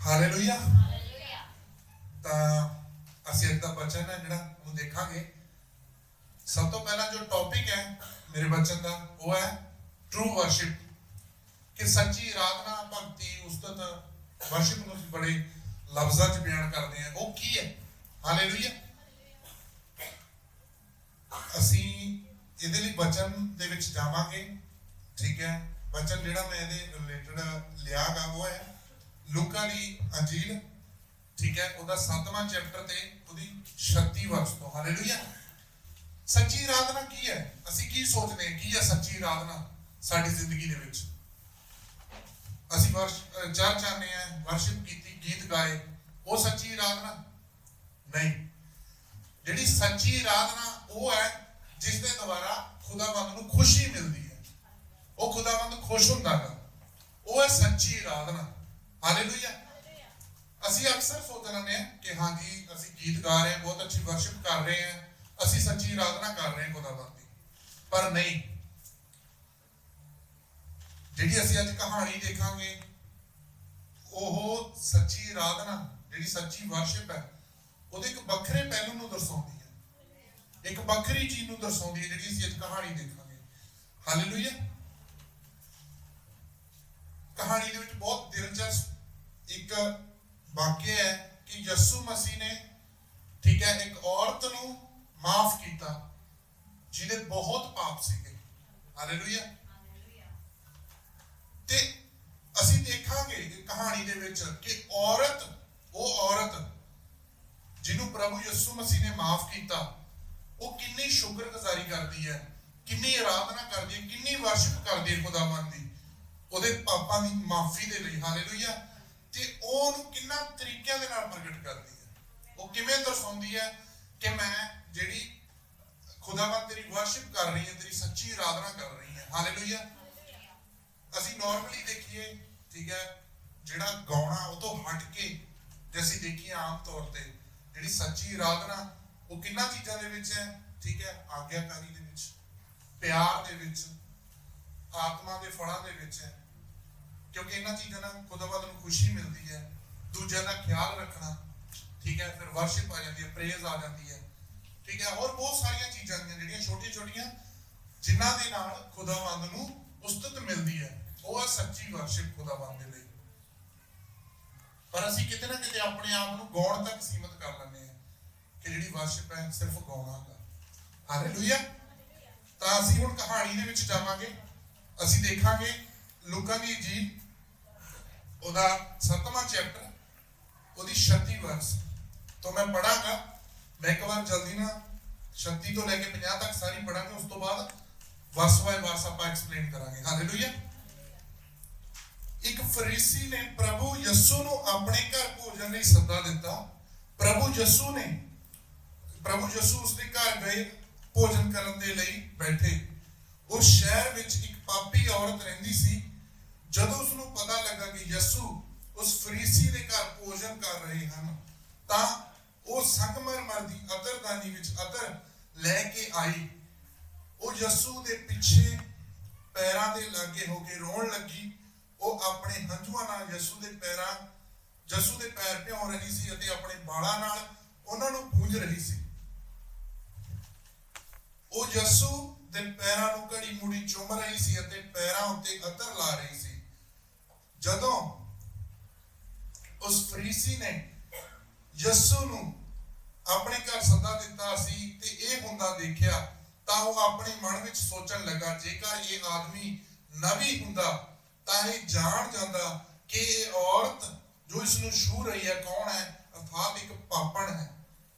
Hallelujah. ਤਾਂ ਅਸੀਂ ਅੱਜ ਦਾ ਬਚਨ ਹੈ ਜਿਹੜਾ ਉਹ ਦੇਖਾਂਗੇ। ਸਭ ਤੋਂ ਪਹਿਲਾਂ ਜੋ ਟੌਪਿਕ ਹੈ ਮੇਰੇ ਬਚਨ ਦਾ ਉਹ ਹੈ ਟਰੂ ਵਰਸ਼ਿਪ, ਕਿ ਸੱਚੀ ਆਰਾਧਨਾ, ਭਗਤੀ, ਉਸਤਤ, ਵਰਸ਼ਿਪ ਨੂੰ ਬੜੇ ਲਫ਼ਜ਼ਾਂ 'ਚ ਬਿਆਨ ਕਰਦੇ ਆ। ਉਹ ਕੀ ਹੈ? ਹਾਲੇਲੂਇਆ। ਅਸੀਂ ਇਹਦੇ ਲਈ ਬਚਨ ਦੇ ਵਿੱਚ ਜਾਵਾਂਗੇ, ਠੀਕ ਹੈ। ਬਚਨ ਜਿਹੜਾ ਮੈਂ ਇਹਦੇ ਰਿਲੇਟਡ ਲਿਆਗਾ ਉਹ ਹੈ ਲੂਕਾ ਦੀ ਅੰਜੀਲ, ਠੀਕ ਹੈ, ਉਹਦਾ 7ਵਾਂ ਚੈਪਟਰ ਤੇ ਉਹਦੀ 36 ਵਰਸ ਤੋਂ। ਹਾਲੇਲੂਇਆ। ਸੱਚੀ ਆਰਾਧਨਾ ਕੀ ਹੈ? ਅਸੀਂ ਕੀ ਸੋਚਦੇ ਹਾਂ ਕੀ ਹੈ ਸੱਚੀ ਆਰਾਧਨਾ ਸਾਡੀ ਜ਼ਿੰਦਗੀ ਦੇ ਵਿੱਚ? ਅਸੀਂ ਚਰਚ ਆਉਂਦੇ ਹਾਂ, ਵਰਸ਼ਿਪ ਕੀਤੀ, ਗੀਤ ਗਾਏ, ਉਹ ਸੱਚੀ ਆਰਾਧਨਾ ਨਹੀਂ। ਜਿਹੜੀ ਸੱਚੀ ਆਰਾਧਨਾ ਉਹ ਹੈ ਜਿਸ ਦੇ ਦੁਆਰਾ ਖੁਦਾਵੰਦ ਨੂੰ ਖੁਸ਼ੀ ਮਿਲਦੀ ਹੈ, ਉਹ ਖੁਦਾਵੰਦ ਖੁਸ਼ ਹੁੰਦਾ ਹੈ, ਉਹ ਹੈ ਸੱਚੀ ਆਰਾਧਨਾ। ਹਾਲੇਲੂਇਆ। ਅਸੀਂ ਅਕਸਰ ਸੋਚ ਲੈਂਦੇ ਹਾਂ ਕਿ ਹਾਂਜੀ ਅਸੀਂ ਗੀਤ ਗਾ ਰਹੇ ਹਾਂ, ਬਹੁਤ ਅੱਛੀ ਵਰਸ਼ਿਪ ਕਰ ਰਹੇ ਹਾਂ, ਅਸੀਂ ਸੱਚੀ ਆਰਾਧਨਾ ਕਰ ਰਹੇ ਹਾਂ ਖੁਦਾਵੰਦ ਦੀ, ਪਰ ਨਹੀਂ। ਜਿਹੜੀ ਅਸੀਂ ਅੱਜ ਕਹਾਣੀ ਦੇਖਾਂਗੇ ਉਹ ਸੱਚੀ ਆਰਾਧਨਾ, ਜਿਹੜੀ ਸੱਚੀ ਵਰਸ਼ਿਪ ਹੈ, ਉਹਦੇ ਇੱਕ ਵੱਖਰੇ ਪਹਿਲੂ ਨੂੰ ਦਰਸਾਉਂਦੀ ਹੈ, ਇੱਕ ਵੱਖਰੀ ਚੀਜ਼ ਨੂੰ ਦਰਸਾਉਂਦੀ ਹੈ ਜਿਹੜੀ ਅਸੀਂ ਅੱਜ ਕਹਾਣੀ ਦੇਖਾਂਗੇ। ਹਾਲੇਲੂਇਆ। ਕਹਾਣੀ ਦੇ ਵਿੱਚ ਬਹੁਤ ਦਿਲਚਸਪ ਇੱਕ ਵਾਕਿਆ ਹੈ ਕਿ ਯਿਸੂ ਮਸੀਹ ਨੇ, ਠੀਕ ਹੈ, ਇੱਕ ਔਰਤ ਨੂੰ ਮਾਫ ਕੀਤਾ ਜਿਹਦੇ ਬਹੁਤ ਪਾਪ ਸੀਗੇ। ਹਾਲੇਲੂਇਆ। ਤੇ ਅਸੀਂ ਦੇਖਾਂਗੇ ਕਹਾਣੀ ਦੇ ਵਿੱਚ ਕਿ ਔਰਤ, ਉਹ ਔਰਤ ਜਿਹਨੂੰ ਪ੍ਰਭੂ ਯਿਸੂ ਮਸੀਹ ਨੇ ਮਾਫ ਕੀਤਾ, ਉਹ ਕਿੰਨੀ ਸ਼ੁਕਰਗੁਜ਼ਾਰੀ ਕਰਦੀ ਹੈ, ਕਿੰਨੀ ਆਰਾਧਨਾ ਕਰਦੀ ਹੈ, ਕਿੰਨੀ ਵਰਸ਼ਿਪ ਕਰਦੀ ਹੈ ਖੁਦਾਵੰਦ ਦੀ, ਉਹਦੇ ਪਾਪਾਂ ਦੀ ਮਾਫੀ ਦੇ ਲਈ। ਹਾਲੇਲੂਇਆ। ਤੇ ਉਹਨੂੰ ਕਿੰਨਾ ਤਰੀਕਿਆਂ ਦੇ ਨਾਲ ਪ੍ਰਗਟ ਕਰਦੀ ਹੈ, ਉਹ ਕਿਵੇਂ ਦਰਸਾਉਂਦੀ ਹੈ ਕਿ ਮੈਂ ਜਿਹੜੀ ਖੁਦਾਵੰਦ ਤੇਰੀ ਵਰਸ਼ਿਪ ਕਰ ਰਹੀ ਹੈ, ਤੇਰੀ ਸੱਚੀ ਆਰਾਧਨਾ ਕਰ ਰਹੀ ਹੈ। ਹਾਲੇਲੂਇਆ। ਅਸੀਂ ਨਾਰਮਲੀ ਦੇਖੀਏ, ਠੀਕ ਹੈ, ਜਿਹੜਾ ਗਾਉਣਾ ਉਹ ਤੋਂ ਹਟ ਕੇ ਜੇ ਅਸੀਂ ਦੇਖੀਏ ਆਮ ਤੌਰ ਤੇ ਜਿਹੜੀ ਸੱਚੀ ਆਰਾਧਨਾ ਉਹ ਕਿੰਨਾ ਚੀਜ਼ਾਂ ਦੇ ਵਿੱਚ ਹੈ, ਠੀਕ ਹੈ, ਆਗਿਆਕਾਰੀ ਦੇ ਵਿੱਚ, ਪਿਆਰ ਦੇ ਵਿੱਚ, ਆਤਮਾ ਦੇ ਫਲਾਂ ਦੇ ਵਿੱਚ ਹੈ, ਕਿਉਂਕਿ ਇਹਨਾਂ ਚੀਜ਼ਾਂ ਨਾਲ ਖੁਦਾਵੰਦ ਨੂੰ ਖੁਸ਼ੀ ਮਿਲਦੀ ਹੈ। ਦੂਜਿਆਂ ਦਾ ਖਿਆਲ ਰੱਖਣਾ, ਠੀਕ ਹੈ, ਫਿਰ ਵਰਸ਼ਿਪ ਆ ਜਾਂਦੀ ਹੈ, ਪ੍ਰੇਜ਼ ਆ ਜਾਂਦੀ ਹੈ, ਠੀਕ ਹੈ, ਹੋਰ ਬਹੁਤ ਸਾਰੀਆਂ ਚੀਜ਼ਾਂ ਨੇ ਜਿਹੜੀਆਂ ਛੋਟੀਆਂ ਛੋਟੀਆਂ ਜਿਨ੍ਹਾਂ ਦੇ ਨਾਲ ਖੁਦਾਵੰਦ ਨੂੰ ਉਸਤਤ ਮਿਲਦੀ ਹੈ, ਉਹ ਹੈ ਸੱਚੀ ਵਰਸ਼ਿਪ ਖੁਦਾਵੰਦ ਦੇ ਲਈ। ਪਰ ਅਸੀਂ ਕਿਤੇ ਨਾ ਕਿਤੇ ਆਪਣੇ ਆਪ ਨੂੰ ਗਾਉਣ ਤੱਕ ਸੀਮਤ ਕਰ ਲੈਂਦੇ ਹਾਂ ਕਿ ਜਿਹੜੀ ਵਰਸ਼ਿਪ ਹੈ ਸਿਰਫ ਗਾਉਣਾ ਹੈ। ਹਾਲੇਲੂਇਆ। ਤਾਂ ਅਸੀਂ ਹੁਣ ਕਹਾਣੀ ਦੇ ਵਿੱਚ ਜਾਵਾਂਗੇ। ਅਸੀਂ ਦੇਖਾਂਗੇ ਲੂਕਾ ਦੀ ਅੰਜੀਲ, ਉਹਦਾ 7ਵਾਂ ਚੈਪਟਰ, ਉਹਦੀ 36 ਵਰਸ ਤੋਂ ਮੈਂ ਪੜਾਂਗਾ। ਮੈਂ ਇੱਕ ਵਾਰ ਜਲਦੀ ਨਾ 36 ਤੋਂ ਲੈ ਕੇ 50 ਤੱਕ ਸਾਰੀ ਪੜਾਂਗੇ, ਉਸ ਤੋਂ ਬਾਅਦ ਵਰਸ ਬਾਏ ਵਰਸ ਆਪਾਂ ਐਕਸਪਲੇਨ ਕਰਾਂਗੇ। ਹਾਲੇਲੂਇਆ। ਇੱਕ ਫਰੀਸੀ ਨੇ ਪ੍ਰਭੂ ਯਿਸੂ ਨੂੰ ਆਪਣੇ ਘਰ ਭੋਜਨ ਲਈ ਸੱਦਾ ਦਿੱਤਾ। ਪ੍ਰਭੂ ਯਿਸੂ ਉਸਦੇ ਘਰ ਗਏ, ਭੋਜਨ ਕਰਨ ਦੇ ਲਈ ਬੈਠੇ। ਉਸ ਸ਼ਹਿਰ ਵਿੱਚ ਇੱਕ ਪਾਪੀ ਔਰਤ ਰਹਿੰਦੀ ਸੀ। ਜਦੋਂ ਉਸਨੂੰ ਪਤਾ ਲੱਗਾ ਕਿ ਯਿਸੂ ਉਸ ਫਰੀਸੀ ਦੇ ਘਰ ਭੋਜਨ ਕਰ ਰਹੇ ਹਨ, ਤਾਂ ਉਹ ਸੰਗਮਰਮਰ ਦੀ ਅਤਰਦਾਨੀ ਵਿੱਚ ਅਤਰ ਲੈ ਕੇ ਆਈ। ਉਹ ਯਿਸੂ ਦੇ ਪਿੱਛੇ ਪੈਰਾਂ ਦੇ ਲਾਗੇ ਹੋ ਕੇ ਰੋਣ ਲੱਗੀ। ਉਹ ਆਪਣੇ ਹੰਝੂਆਂ ਨਾਲ ਯਿਸੂ ਦੇ ਪੈਰ ਭਿਉਂ ਰਹੀ ਸੀ ਅਤੇ ਆਪਣੇ ਵਾਲਾਂ ਨਾਲ ਉਹਨਾਂ ਨੂੰ ਪੂੰਝ ਰਹੀ ਸੀ। ਉਹ ਯਿਸੂ ਦੇ ਪੈਰਾਂ ਨੂੰ ਘੜੀ ਮੁੜੀ ਚੁੰਮ ਰਹੀ ਸੀ ਅਤੇ ਪੈਰਾਂ ਉੱਤੇ ਅਤਰ ਲਾ ਰਹੀ ਸੀ। ਜਦੋਂ ਉਸ ਫਰੀਸੀ ਨੇ ਯਿਸੂ ਨੂੰ ਆਪਣੇ ਘਰ ਸੱਦਾ ਦਿੱਤਾ ਸੀ ਤੇ ਇਹ ਹੁੰਦਾ ਦੇਖਿਆ, ਤਾਂ ਉਹ ਆਪਣੇ ਮਨ ਵਿੱਚ ਸੋਚਣ ਲੱਗਾ, ਜੇਕਰ ਇਹ ਆਦਮੀ ਨਬੀ ਹੁੰਦਾ ਤਾਂ ਇਹ ਜਾਣ ਜਾਂਦਾ ਕਿ ਇਹ ਔਰਤ ਜੋ ਇਸ ਨੂੰ ਛੂ ਰਹੀ ਹੈ ਕੌਣ ਹੈ, ਅਰਥਾਤ ਇੱਕ ਪਾਪਣ ਹੈ।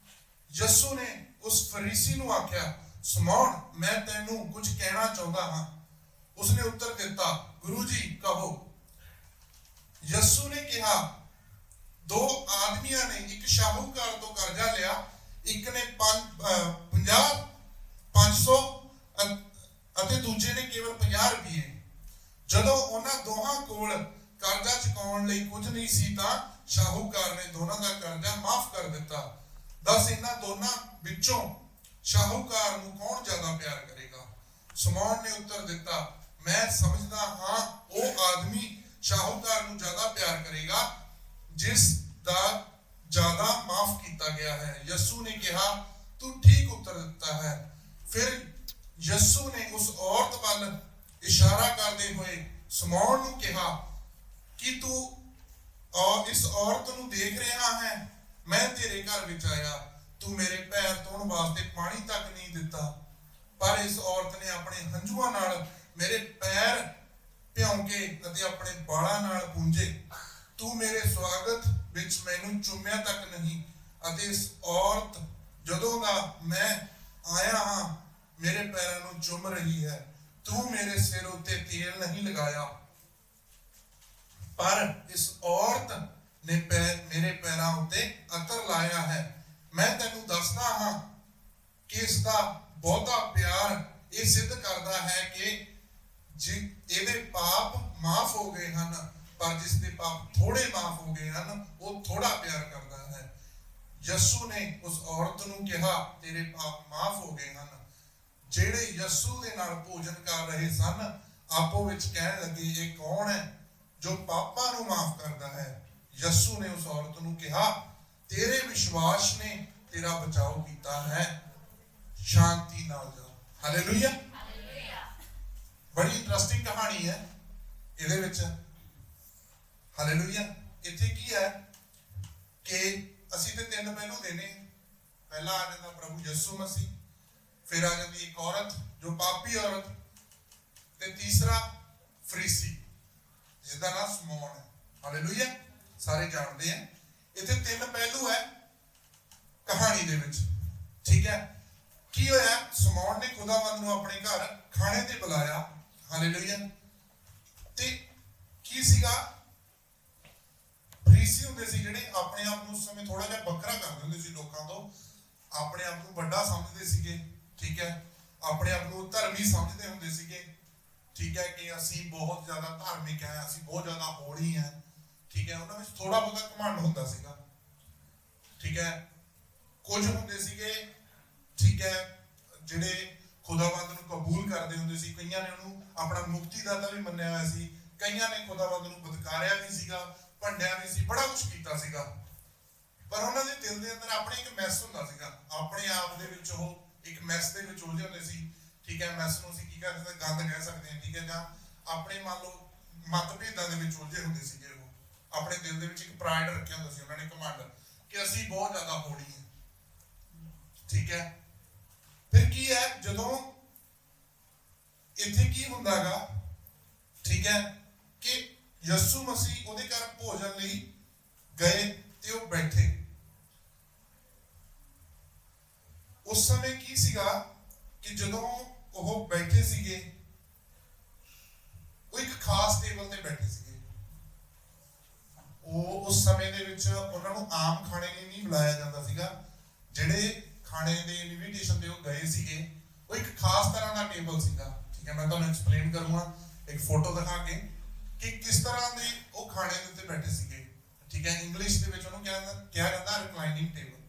ਯਿਸੂ ਨੇ ਉਸ ਫਰੀਸੀ ਨੂੰ ਆਖਿਆ, ਸਮੌਣ, ਮੈਂ ਤੈਨੂੰ ਕੁਝ ਕਹਿਣਾ ਚਾਹੁੰਦਾ ਹਾਂ। ਉਸਨੇ ਉੱਤਰ ਦਿੱਤਾ, ਗੁਰੂ ਜੀ ਕਹੋ। ਯਿਸੂ ਨੇ ਕਿਹਾ, ਦੋ ਆਦਮੀਆਂ ਨੇ ਇੱਕ ਸ਼ਾਹੂਕਾਰ ਤੋਂ ਕਰਜ਼ਾ ਲਿਆ, ਇੱਕ ਨੇ 500 ਅਤੇ ਦੂਜੇ ਨੇ ਕੇਵਲ 50 ਰੁਪਏ। ਜਦੋਂ ਉਹਨਾਂ ਦੋਹਾਂ ਕੋਲ ਕਰਜ਼ਾ ਚੁਕਾਉਣ ਲਈ ਕੁਝ ਨਹੀਂ ਸੀ ਤਾਂ ਸ਼ਾਹੂਕਾਰ ਨੇ ਦੋਨਾਂ ਦਾ ਕਰਜ਼ਾ ਮਾਫ ਕਰ ਦਿੱਤਾ। ਦੱਸ ਇਹਨਾਂ ਦੋਨਾਂ ਵਿੱਚੋਂ ਸ਼ਾਹੂਕਾਰ ਨੂੰ ਕੌਣ ਜ਼ਿਆਦਾ ਪਿਆਰ ਕਰੇਗਾ? ਸਮੌਨ ਨੇ ਉੱਤਰ ਦਿੱਤਾ, ਮੈਂ ਸਮਝਦਾ ਹਾਂ ਉਹ ਆਦਮੀ ਸ਼ਾਹੂਕਾਰ ਨੂੰ ਜ਼ਿਆਦਾ ਪਿਆਰ ਕਰੇਗਾ। ਜਿਸ ਦਾ ਜ਼ਿਆਦਾ ਮਾਫ ਕੀਤਾ ਗਿਆ ਹੈ। ਯਸੂ ਨੇ ਕਿਹਾ, ਤੂੰ ਠੀਕ ਉੱਤਰ ਦਿੱਤਾ ਹੈ। ਫਿਰ ਯਸੂ ਨੇ ਉਸ ਔਰਤ ਵੱਲ ਇਸ਼ਾਰਾ ਕਰਦੇ ਹੋਏ ਸ਼ਮੌਨ ਨੂੰ ਕਿਹਾ ਕਿ ਤੂੰ ਇਸ ਔਰਤ ਨੂੰ ਦੇਖ ਰਿਹਾ ਹੈ। ਮੈਂ ਤੇਰੇ ਘਰ ਵਿੱਚ ਆਇਆ, ਤੂੰ ਮੇਰੇ ਪੈਰ ਧੋਣ ਵਾਸਤੇ ਪਾਣੀ ਤੱਕ ਨਹੀਂ ਦਿੱਤਾ, ਪਰ ਇਸ ਔਰਤ ਨੇ ਆਪਣੇ ਹੰਝੂਆਂ ਨਾਲ ਮੇਰੇ ਪੈਰ ਭਿਉਂਕੇ ਅਤੇ ਆਪਣੇ ਵਾਲਾਂ ਨਾਲ ਪੂੰਝੇ। ਤੂੰ ਮੇਰੇ ਸਵਾਗਤ ਵਿੱਚ ਮੈਨੂੰ ਚੁੰਮਿਆ ਤੱਕ ਨਹੀਂ, ਅਤੇ ਇਸ ਔਰਤ ਜਦੋਂ ਦਾ ਮੈਂ ਆਇਆ ਹਾਂ ਮੇਰੇ ਪੈਰਾਂ ਨੂੰ ਚੁੰਮ ਰਹੀ ਹੈ। ਤੂੰ ਮੇਰੇ ਸਿਰ ਉੱਤੇ ਤੇਲ ਨਹੀਂ ਲਗਾਇਆ, ਪਰ ਇਸ ਔਰਤ ਨੇ ਮੇਰੇ ਪੈਰਾਂ ਉੱਤੇ ਅਤਰ ਲਾਇਆ ਹੈ। ਮੈਂ ਤੈਨੂੰ ਦੱਸਦਾ ਹਾਂ ਕਿ ਇਸ ਦਾ ਬਹੁਤਾ ਪਿਆਰ ਇਹ ਸਿੱਧ ਕਰਦਾ ਹੈ ਕਿ ਇਹਦੇ ਪਾਪ ਮਾਫ ਹੋ ਗਏ ਹਨ, ਪਰ ਜਿਸ ਦੇ ਪਾਪ ਥੋੜੇ ਮਾਫ ਹੋ ਗਏ ਹਨ ਉਹ ਥੋੜਾ ਪਿਆਰ ਕਰਦਾ ਹੈ। ਯਸੂ ਨੇ ਉਸ ਔਰਤ ਨੂੰ ਕਿਹਾ, ਤੇਰੇ ਪਾਪ ਮਾਫ ਹੋ ਗਏ ਹਨ। ਜਿਹੜੇ ਯਸੂ ਦੇ ਨਾਲ ਭੋਜਨ ਕਰ ਰਹੇ ਸਨ ਆਪੋ ਵਿੱਚ ਕਹਿਣ ਲੱਗੇ, ਇਹ ਕੌਣ ਹੈ ਜੋ ਪਾਪਾਂ ਨੂੰ ਮਾਫ ਕਰਦਾ ਹੈ? ਯਸੂ ਨੇ ਉਸ ਔਰਤ ਨੂੰ ਕਿਹਾ, ਤੇਰੇ ਵਿਸ਼ਵਾਸ ਨੇ ਤੇਰਾ ਬਚਾਓ ਕੀਤਾ ਹੈ, ਸ਼ਾਂਤੀ ਨਾਲ ਜਾ। ਹਾਲੇਲੂਇਆ। ਬੜੀ ਇੰਟਰਸਟਿੰਗ ਕਹਾਣੀ ਹੈ ਇਹਦੇ ਵਿੱਚ। ਹਾਲੇਲੂਇਆ। ਇੱਥੇ ਕੀ ਹੈ ਕਿ ਅਸੀਂ ਤੇ ਤਿੰਨ ਪਹਿਲੂ ਦੇਣੇ। ਪਹਿਲਾ ਆ ਜਾਂਦਾ ਪ੍ਰਭੂ ਯਿਸੂ ਮਸੀਹ, ਫਿਰ ਆ ਜਾਂਦੀ ਇੱਕ ਔਰਤ ਜੋ ਪਾਪੀ ਔਰਤ, ਤੇ ਤੀਸਰਾ ਫਰੀਸੀ ਜਿਸਦਾ ਨਾਮ ਸ਼ਮੌਨ ਹੈ। ਹਾਲੇਲੂਇਆ। ਸਾਰੇ ਜਾਣਦੇ ਆ। ਇੱਥੇ ਤਿੰਨ ਪਹਿਲੂ ਹੈ ਕਹਾਣੀ ਦੇ ਵਿੱਚ, ਠੀਕ ਹੈ। ਕੀ ਹੋਇਆ? ਸ਼ਮੌਨ ਨੇ ਖੁਦਾਵੰਦ ਨੂੰ ਆਪਣੇ ਘਰ ਖਾਣੇ ਤੇ ਬੁਲਾਇਆ। ਹਾਲੇਲੂਇਆ। ਤੇ ਕੀ ਸੀਗਾ? ਫਰੀਸੀ ਹੁੰਦੇ ਸੀ ਜਿਹੜੇ ਆਪਣੇ ਆਪ ਨੂੰ ਉਸ ਸਮੇਂ ਥੋੜਾ ਜਿਹਾ ਵੱਖਰਾ ਕਰ ਦਿੰਦੇ ਸੀ ਲੋਕਾਂ ਤੋਂ, ਆਪਣੇ ਆਪ ਨੂੰ ਵੱਡਾ ਸਮਝਦੇ ਸੀਗੇ, ਠੀਕ ਹੈ। ਆਪਣੇ ਆਪ ਨੂੰ ਧਰਮੀ ਸਮਝਦੇ ਹੁੰਦੇ ਸੀਗੇ, ਠੀਕ ਹੈ, ਕਿ ਅਸੀਂ ਬਹੁਤ ਜ਼ਿਆਦਾ ਧਾਰਮਿਕ ਹੈ, ਅਸੀਂ ਬਹੁਤ ਜ਼ਿਆਦਾ ਹੋਲੀ ਹੈ, ਠੀਕ ਹੈ। ਉਹਨਾਂ ਵਿੱਚ ਥੋੜਾ ਬਹੁਤਾ ਘਮੰਡ ਹੁੰਦਾ ਸੀਗਾ, ਠੀਕ ਹੈ। ਕੁਝ ਹੁੰਦੇ ਸੀਗੇ, ਠੀਕ ਹੈ, ਜਿਹੜੇ ਖੁਦਾਵੰਦ ਨੂੰ ਕਬੂਲ ਕਰਦੇ ਹੁੰਦੇ ਸੀ। ਕਈਆਂ ਨੇ ਉਹਨੂੰ ਆਪਣਾ ਮੁਕਤੀਦਾਤਾ ਵੀ ਮੰਨਿਆ ਹੋਇਆ ਸੀ, ਕਈਆਂ ਨੇ ਖੁਦਾਵੰਦ ਨੂੰ ਬਦਕਾਰਿਆ ਵੀ ਸੀਗਾ, ਭੰਡਿਆ ਵੀ ਸੀ, ਬੜਾ ਕੁਝ ਕੀਤਾ ਸੀਗਾ। ਪਰ ਉਹਨਾਂ ਦੇ ਦਿਲ ਦੇ ਅੰਦਰ ਆਪਣੇ ਇੱਕ ਮੈਸ ਹੁੰਦਾ ਸੀਗਾ, ਆਪਣੇ ਆਪ ਦੇ ਵਿੱਚ ਉਹ ਇੱਕ ਮੈਸ ਦੇ ਵਿੱਚ ਉਲਝੇ ਹੁੰਦੇ ਸੀ, ਠੀਕ ਹੈ। ਮੈਸ ਨੂੰ ਅਸੀਂ ਕੀ ਕਹਿ ਸਕਦੇ, ਗੰਦ ਕਹਿ ਸਕਦੇ ਹਾਂ, ਠੀਕ ਹੈ। ਜਾਂ ਆਪਣੇ ਮੰਨ ਲਓ ਮਤਭੇਦਾਂ ਦੇ ਵਿੱਚ ਉਲਝੇ ਹੁੰਦੇ ਸੀਗੇ। ਉਹ ਆਪਣੇ ਦਿਲ ਦੇ ਵਿੱਚ ਇੱਕ ਪ੍ਰਾਈਡ ਰੱਖਿਆ ਹੁੰਦਾ ਸੀ ਉਹਨਾਂ ਨੇ, ਘਮੰਡ, ਕਿ ਅਸੀਂ ਬਹੁਤ ਜ਼ਿਆਦਾ ਹੋਲੀ ਹਾਂ, ਠੀਕ ਹੈ। ਫਿਰ ਕੀ ਹੈ, ਜਦੋਂ ਇੱਥੇ ਕੀ ਹੁੰਦਾ ਗਾ, ਠੀਕ ਹੈ, ਕਿ ਯਿਸੂ ਮਸੀਹ ਉਹਦੇ ਘਰ ਭੋਜਨ ਲਈ ਗਏ ਤੇ ਉਹ ਬੈਠੇ। ਉਸ ਸਮੇਂ ਕੀ ਸੀਗਾ ਕਿ ਜਦੋਂ ਉਹ ਬੈਠੇ ਸੀਗੇ, ਉਹ ਇੱਕ ਖਾਸ ਟੇਬਲ ਤੇ ਬੈਠੇ ਸੀਗੇ। ਉਹ ਉਸ ਸਮੇਂ ਦੇ ਵਿੱਚ ਉਹਨਾਂ ਨੂੰ ਆਮ ਖਾਣੇ ਲਈ ਨਹੀਂ ਬੁਲਾਇਆ ਜਾਂਦਾ ਸੀਗਾ। ਜਿਹੜੇ ਖਾਣੇ ਦੇ ਇਨਵੀਟੇਸ਼ਨ ਤੇ ਉਹ ਗਏ ਸੀਗੇ, ਉਹ ਇੱਕ ਖਾਸ ਤਰ੍ਹਾਂ ਦਾ ਟੇਬਲ ਸੀਗਾ, ਠੀਕ ਹੈ। ਮੈਂ ਤੁਹਾਨੂੰ ਐਕਸਪਲੇਨ ਕਰੂੰਗਾ ਇੱਕ ਫੋਟੋ ਦਿਖਾ ਕੇ ਕਿ ਕਿਸ ਤਰ੍ਹਾਂ ਦੇ ਉਹ ਖਾਣੇ ਦੇ ਉੱਤੇ ਬੈਠੇ ਸੀਗੇ, ਠੀਕ ਹੈ। ਇੰਗਲਿਸ਼ ਦੇ ਵਿੱਚ ਉਹਨੂੰ ਕਿਹਾ ਜਾਂਦਾ ਰਿਕਲਾਈਨਿੰਗ ਟੇਬਲ,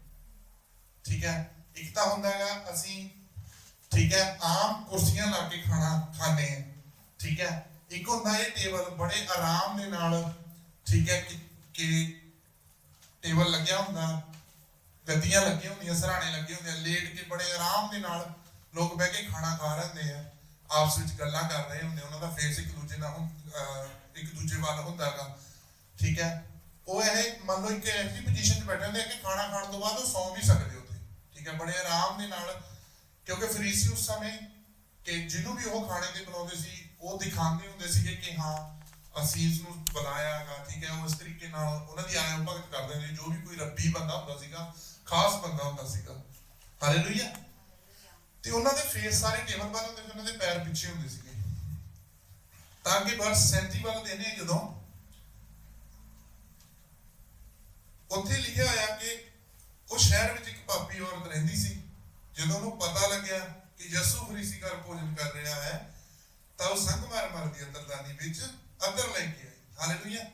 ਠੀਕ ਹੈ। ਇੱਕ ਤਾਂ ਹੁੰਦਾ ਹੈਗਾ ਅਸੀਂ, ਠੀਕ ਹੈ, ਆਮ ਕੁਰਸੀਆਂ ਲਾ ਕੇ ਖਾਣਾ ਖਾਂਦੇ ਹਾਂ, ਠੀਕ ਹੈ। ਇੱਕ ਹੁੰਦਾ ਇਹ ਟੇਬਲ ਬੜੇ ਆਰਾਮ ਦੇ ਨਾਲ, ਠੀਕ ਹੈ, ਕਿ ਟੇਬਲ ਲੱਗਿਆ ਹੁੰਦਾ, ਗੱਦੀਆਂ ਲੱਗੀਆਂ ਹੁੰਦੀਆਂ, ਸਰਾਣੇ ਲੱਗੇ ਹੁੰਦੇ ਆ, ਲੇਟ ਕੇ ਬੜੇ ਆਰਾਮ ਦੇ ਨਾਲ ਲੋਕ ਬਹਿ ਕੇ ਖਾਣਾ ਖਾ ਰਹੇ ਹੁੰਦੇ ਆ, ਆਪਸ ਵਿੱਚ ਗੱਲਾਂ ਕਰ ਰਹੇ ਹੁੰਦੇ, ਉਹਨਾਂ ਦਾ ਫੇਸ ਇੱਕ ਦੂਜੇ ਨਾਲ ਇੱਕ ਦੂਜੇ ਵੱਲ ਹੁੰਦਾ ਹੈਗਾ, ਠੀਕ ਹੈ। ਉਹ ਇਹ ਮੰਨ ਲਓ ਇੱਕ ਐਸੀ ਪੋਜੀਸ਼ਨ 'ਚ ਬੈਠੇ ਹੁੰਦੇ ਆ ਕਿ ਖਾਣਾ ਖਾਣ ਤੋਂ ਬਾਅਦ ਉਹ ਸੌਂ ਵੀ ਸਕਦੇ ਉੱਥੇ, ਠੀਕ ਹੈ, ਬੜੇ ਆਰਾਮ ਦੇ ਨਾਲ। ਕਿਉਂਕਿ ਫਰੀਸੀ ਉਸ ਸਮੇਂ ਕਿ ਜਿਹਨੂੰ ਵੀ ਉਹ ਖਾਣੇ ਤੇ ਬਣਾਉਂਦੇ ਸੀ, ਉਹ ਦਿਖਾਉਂਦੇ ਹੁੰਦੇ ਸੀਗੇ ਕਿ ਹਾਂ ਅਸੀਂ ਇਸ ਨੂੰ ਬੁਲਾਇਆ ਹੈਗਾ, ਠੀਕ ਹੈ। ਉਹ ਇਸ ਤਰੀਕੇ ਨਾਲ ਉਹਨਾਂ ਦੀ ਆਇਆ ਭਗਤ ਕਰਦੇ ਨੇ। ਜੋ ਵੀ ਕੋਈ ਰੱਬੀ ਬੰਦਾ ਹੁੰਦਾ ਸੀਗਾ, ਖਾਸ ਬੰਦਾ ਹੁੰਦਾ ਸੀਗਾ। ਹਾਲੇਲੂਇਆ। ਤੇ ਉਹਨਾਂ ਦੇ ਫੇਸ ਸਾਰੇ ਟੇਬਲ ਵੱਲ ਹੁੰਦੇ ਸੀ, ਉਹਨਾਂ ਦੇ ਪੈਰ ਪਿੱਛੇ ਹੁੰਦੇ ਸੀਗੇ। ਤਾਂ ਕਿ ਵਰਸ 37 ਵੱਲ ਦੇਣੇ, ਜਦੋਂ ਉੱਥੇ ਲਿਖਿਆ ਹੋਇਆ ਕਿ ਉਹ ਸ਼ਹਿਰ ਵਿੱਚ ਇੱਕ ਪਾਪੀ ਔਰਤ ਰਹਿੰਦੀ ਸੀ। ਜਦੋਂ ਉਹਨੂੰ ਪਤਾ ਲੱਗਿਆ ਕਿ ਯਿਸੂ ਫਰੀਸੀ ਘਰ ਭੋਜਨ ਕਰ ਰਿਹਾ ਹੈ, ਤਾਂ ਉਹ ਸੰਗਮਰਮਰ ਦੀ ਅੰਤਰਦਾਨੀ ਵਿੱਚ ਅੰਦਰ ਲੈ ਕੇ ਆਈ। ਹਾਲੇਲੂਇਆ।